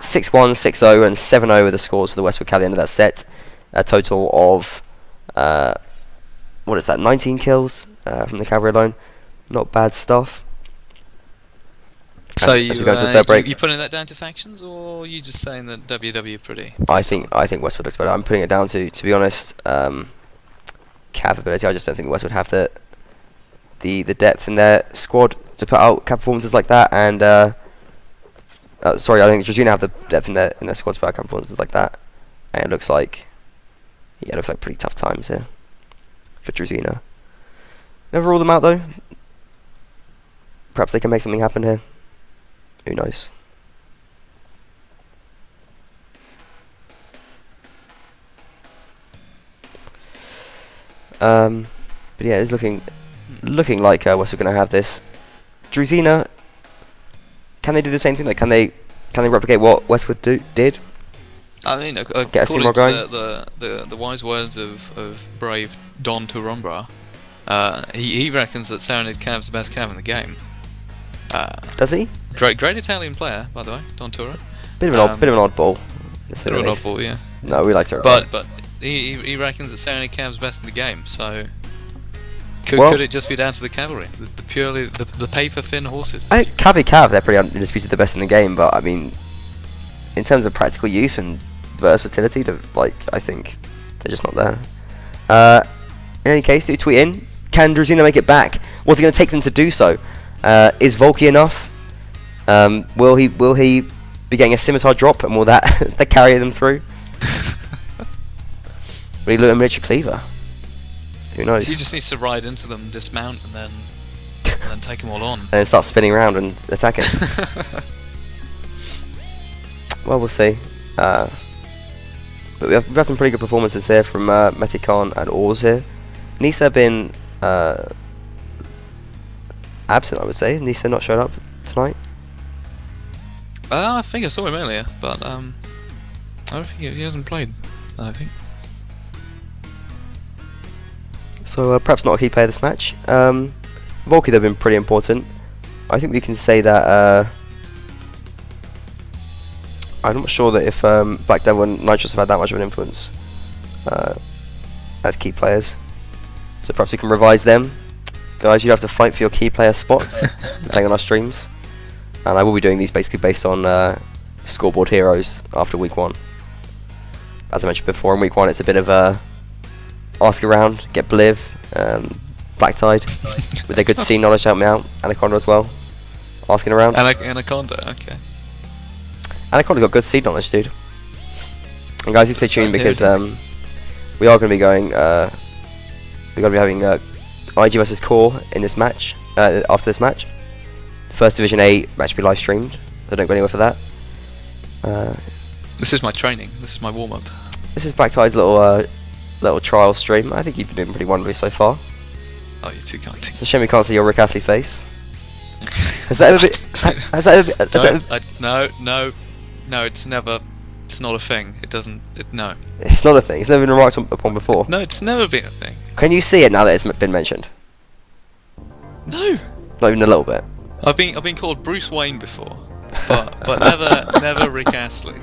6-0, and 7-0 are the scores for the Westward Cav at the end of that set. A total of, what is that, 19 kills from the cavalry alone. Not bad stuff. So as we go into the third break, you putting that down to factions, or are you just saying that WW are pretty? I think Westward looks better. I'm putting it down to be honest, Cav ability. I just don't think the Westward have the depth in their squad to put out Cav performances like that. And sorry, I don't think Druzhina have the depth in their squad to put out Cav performances like that. And it looks like pretty tough times here for Druzhina. Never rule them out though. Perhaps they can make something happen here. Who knows? But yeah, it's looking like Westwood going to have this. Druzhina, can they do the same thing? Like, can they replicate what Westwood did? I mean, Get a according steamroll to going? the wise words of brave Don Turumbra, he reckons that Serenade Cav's the best cav in the game. Does he? Great Italian player, by the way, Don Tura. Bit of an oddball. Bit of an oddball, yeah. No, we like to. But he reckons that Serenade Cav's best in the game. So could it just be down to the cavalry, the purely the paper thin horses? I think Cav, they're pretty undisputed the best in the game. But I mean, in terms of practical use and versatility, I think they're just not there. In any case, do tweet in. Can Druzhina make it back? What's it going to take them to do so? Is Volky enough? Will he be getting a scimitar drop, and will that carry them through? Will he look a miniature cleaver? Who knows? He just needs to ride into them, dismount, and then take them all on. And then start spinning around and attacking. Well, we'll see. But we've had some pretty good performances here from Metikon and Oars here. Nisa have been absent, I would say. Nisa not showed up tonight. I think I saw him earlier, but I don't think he hasn't played. I think. So perhaps not a key player this match. Volky, they've been pretty important. I think we can say that. I'm not sure that if Black Devil and Nitrous have had that much of an influence as key players. So perhaps we can revise them. Guys, you have to fight for your key player spots playing on our streams. And I will be doing these basically based on scoreboard heroes after week 1. As I mentioned before, in week 1 it's a bit of a ask around, get Bliv, Black Tide with their good scene knowledge, help me out. Anaconda as well, asking around. Anaconda, okay. Anaconda got good seed knowledge, dude. And guys, you stay tuned because we are going to be going. We're going to be having IG versus Core in this match. After this match, First Division 8 match will be live streamed. So don't go anywhere for that. This is my training. This is my warm up. This is Black Tide's little trial stream. I think you've been doing pretty wonderfully so far. Oh, you're too kind. It's a shame we can't see your Rick Astley face. Has that ever been? Has that ever? No, it's never. It's not a thing. It doesn't. No. It's not a thing. It's never been remarked upon before. No, it's never been a thing. Can you see it now that it's been mentioned? No. Not even a little bit. I've been called Bruce Wayne before, but never Rick Astley.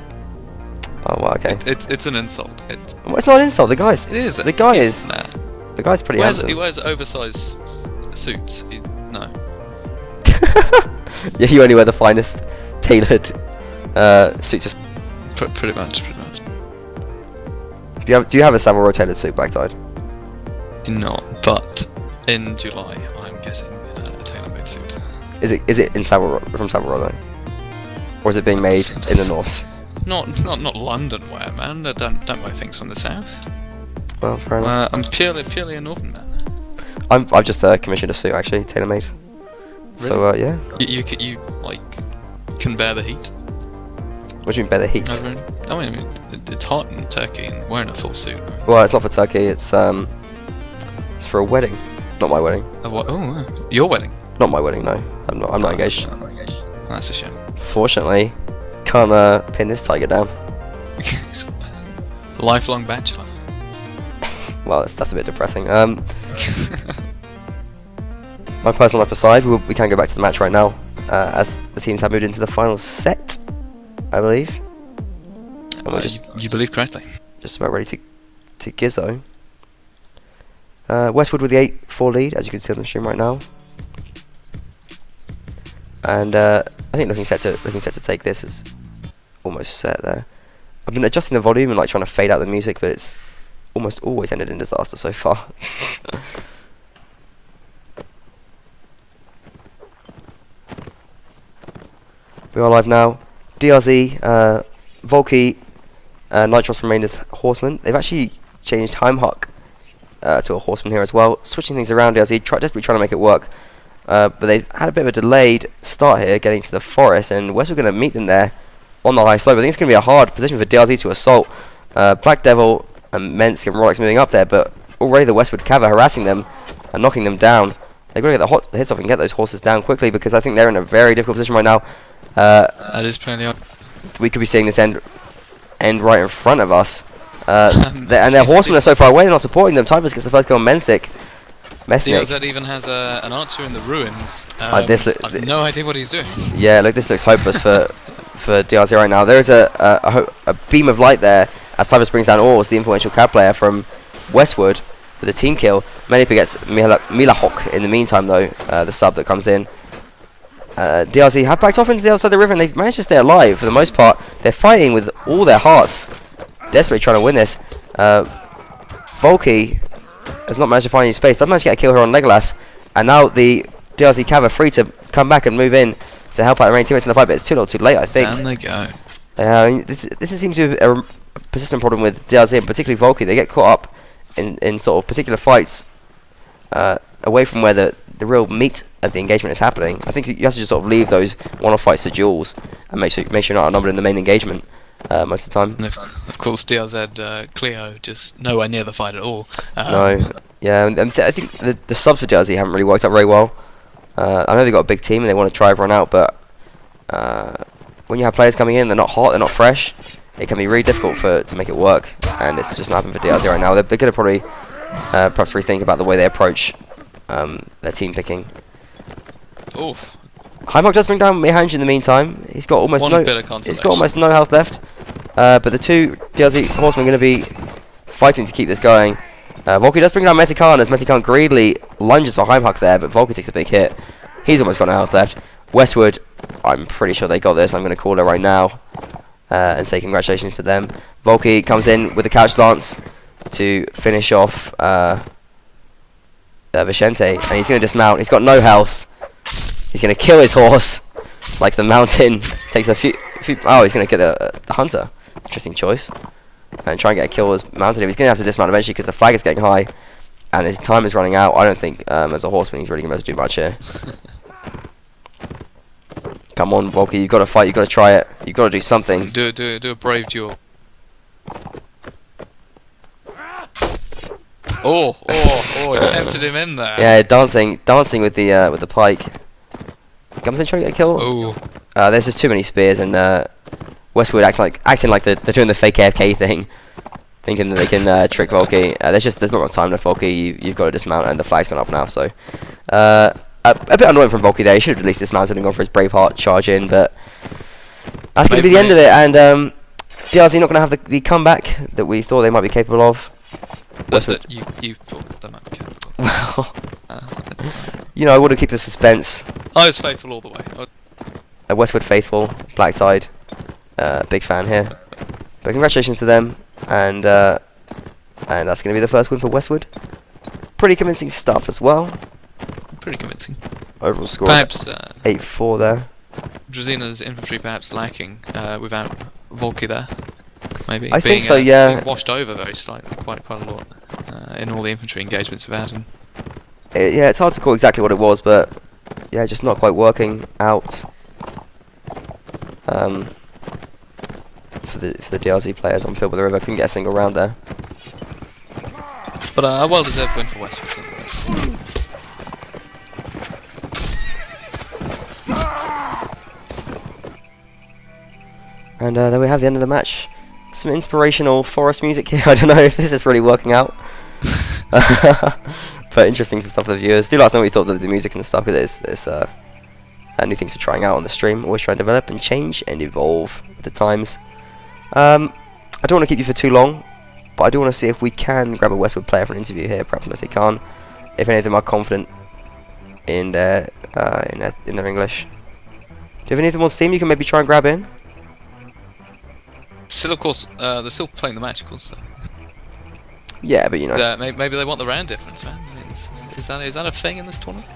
Oh well, okay. It's an insult. Well, it's not an insult. The guy's. It is. The guy is. Nah. The guy's pretty handsome. He wears oversized suits. No. Yeah, you only wear the finest tailored suits. Pretty much. Do you have a Savile Row tailored suit, Black Tide? Not, but in July I'm getting a tailor-made suit. Is it in Savile Row, from Savile Row though, or is it being made in the north? Not London wear, man. I don't buy things from the south. Well, fair enough. I'm purely a northern man. I've just commissioned a suit actually, tailor-made. Really? So yeah. You like can bear the heat. What do you mean bear the heat? I mean, it's hot in Turkey, and wearing a full suit. Right? Well, it's not for Turkey. It's for a wedding, not my wedding. Your wedding? Not my wedding. No, I'm not engaged. That's a shame. Fortunately, can't pin this tiger down. Lifelong bachelor. Well, that's a bit depressing. My personal life aside, we can go back to the match right now, as the teams have moved into the final set, I believe. And we're You believe correctly. just about ready to gizzo. Westward with the 8-4 lead, as you can see on the stream right now. And I think looking set to take this is almost set there. I've been adjusting the volume and like trying to fade out the music, but it's almost always ended in disaster so far. We are live now. DRZ, Volky, Nitros remained as Horseman. They've actually changed Heimhuck to a Horseman here as well, switching things around. DRZ desperately trying to make it work, but they've had a bit of a delayed start here getting to the forest, and Westwood going to meet them there on the high slope. I think it's going to be a hard position for DRZ to assault. Black Devil and Mensk and Rolex moving up there, but already the Westwood Cav are harassing them and knocking them down. They've got to get the hits off and get those horses down quickly, because I think they're in a very difficult position right now. That is plenty of. We could be seeing this end right in front of us. And their horsemen are so far away, they're not supporting them. Typhus gets the first kill on Mesnik. DLZ even has an archer in the ruins. I have no idea what he's doing. Yeah, look, this looks hopeless for DRZ right now. There is a beam of light there as Typhus brings down Ors, the influential cab player from Westwood, with a team kill. Manipa gets Milahok in the meantime, though, the sub that comes in. DRZ have backed off into the other side of the river, and they've managed to stay alive for the most part. They're fighting with all their hearts, desperately trying to win this. Volky has not managed to find any space. Doesn't manage to get a kill here on Legolas, and now the DRZ Cav are free to come back and move in to help out the main teammates in the fight, but it's too little too late, I think. Down they go. This seems to be a persistent problem with DRZ, and particularly Volky. They get caught up in sort of particular fights away from where the real meat of the engagement is happening. I think you have to just sort of leave those one-off fights to duels and make sure you're not outnumbered in the main engagement most of the time. Of course, DRZ Cleo just nowhere near the fight at all. No, yeah, and I think the subs for DRZ haven't really worked out very well. I know they've got a big team and they want to try everyone out, but when you have players coming in, they're not hot, they're not fresh, it can be really difficult to make it work, and it's just not happening for DRZ right now. They're going to probably perhaps rethink about the way they approach their team picking. Oof. Heimhuck does bring down Mihanj in the meantime. He's got almost no health left. But the two DRZ horsemen are going to be fighting to keep this going. Volky does bring down Metikan as Metikan greedily lunges for Heimhuck there, but Volky takes a big hit. He's almost got no health left. Westwood, I'm pretty sure they got this. I'm going to call it right now and say congratulations to them. Volky comes in with the couch lance to finish off Vicente, and he's going to dismount. He's got no health. He's going to kill his horse like the mountain. Takes a few oh, he's going to get the hunter. Interesting choice. And try and get a kill as mounted. He's going to have to dismount eventually because the flag is getting high and his time is running out. I don't think as a horseman he's really going to be able to do much here. Come on, Volky, you've got to fight. You've got to try it. You've got to do something. Do a brave duel. Oh, tempted him in there. Yeah, dancing with the pike. Comes in trying to get a kill. Oh. There's just too many spears, and Westwood acting like they're doing the fake AFK thing, thinking that they can trick Volky. There's not enough time left, Volky. You've got to dismount, and the flag's gone up now. So a bit annoying from Volky there. He should have at least dismounted and gone for his Braveheart charge in, but that's going to be the end of it. And DRZ not going to have the comeback that we thought they might be capable of. Westwood. You thought they might be capable. Well, you know, I want to keep the suspense. I was faithful all the way. Westwood faithful, Black Tide, big fan here. But congratulations to them, and that's going to be the first win for Westwood. Pretty convincing stuff as well. Pretty convincing. Overall score perhaps 8-4 there. Druzhina's infantry perhaps lacking without Volky there. Maybe. I think so, yeah. Being washed over very slightly, quite a lot in all the infantry engagements we've had. Yeah, it's hard to call exactly what it was, but yeah, just not quite working out for the DRZ players on field with the river. Couldn't get a single round there. But a well-deserved win for Westwood. And there we have the end of the match. Some inspirational forest music here. I don't know if this is really working out. But interesting stuff for the viewers. Do let us know what you thought of the music and stuff, because it's new things we're trying out on the stream. Always trying to develop and change and evolve with the times. I don't want to keep you for too long, but I do want to see if we can grab a Westward player for an interview here, perhaps unless they can't. If any of them are confident in their English. Do you have anything on Steam you can maybe try and grab in? Still, of course, they're still playing the match, of course. So. Yeah, but you know. Maybe they want the round difference, man. I mean, is that a thing in this tournament?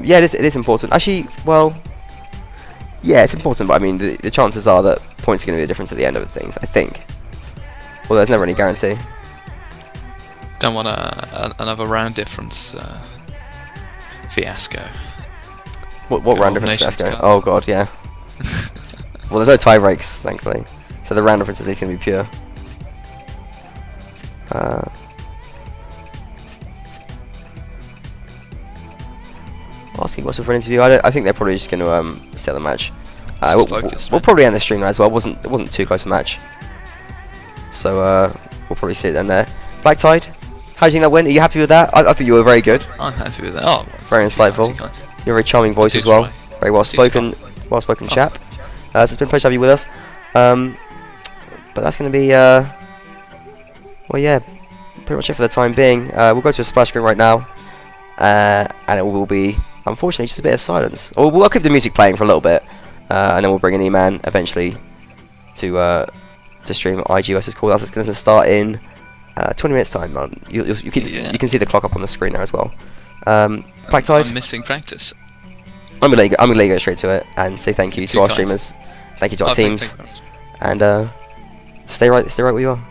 Yeah, it is important. Actually, well, yeah, it's important, but I mean, the chances are that points are going to be the difference at the end of things, I think. Well, there's never any guarantee. Don't want another round difference fiasco. What round difference fiasco? Oh god, yeah. Well, there's no tie breaks, thankfully. So the round difference is at least going to be pure. Asking what's for an interview. I think they're probably just going to sell the match. We'll probably end the stream now as well. It wasn't too close a match. So we'll probably see it then there. Black Tide, how do you think that went? Are you happy with that? I thought you were very good. I'm happy with that. Oh, very insightful. You have a very charming voice as well. Very well spoken chap. So it's been a pleasure to have you with us. But that's going to be well, yeah, pretty much it for the time being. We'll go to a splash screen right now, and it will be, unfortunately, just a bit of silence. Or we'll keep the music playing for a little bit, and then we'll bring in E-Man eventually to stream IG vs Call. That's going to start in 20 minutes time. You can see the clock up on the screen there as well. Black Tide. I'm missing practice. I'm gonna let you go straight to it and say thank you to our streamers, thank you to our teams, and stay right where you are.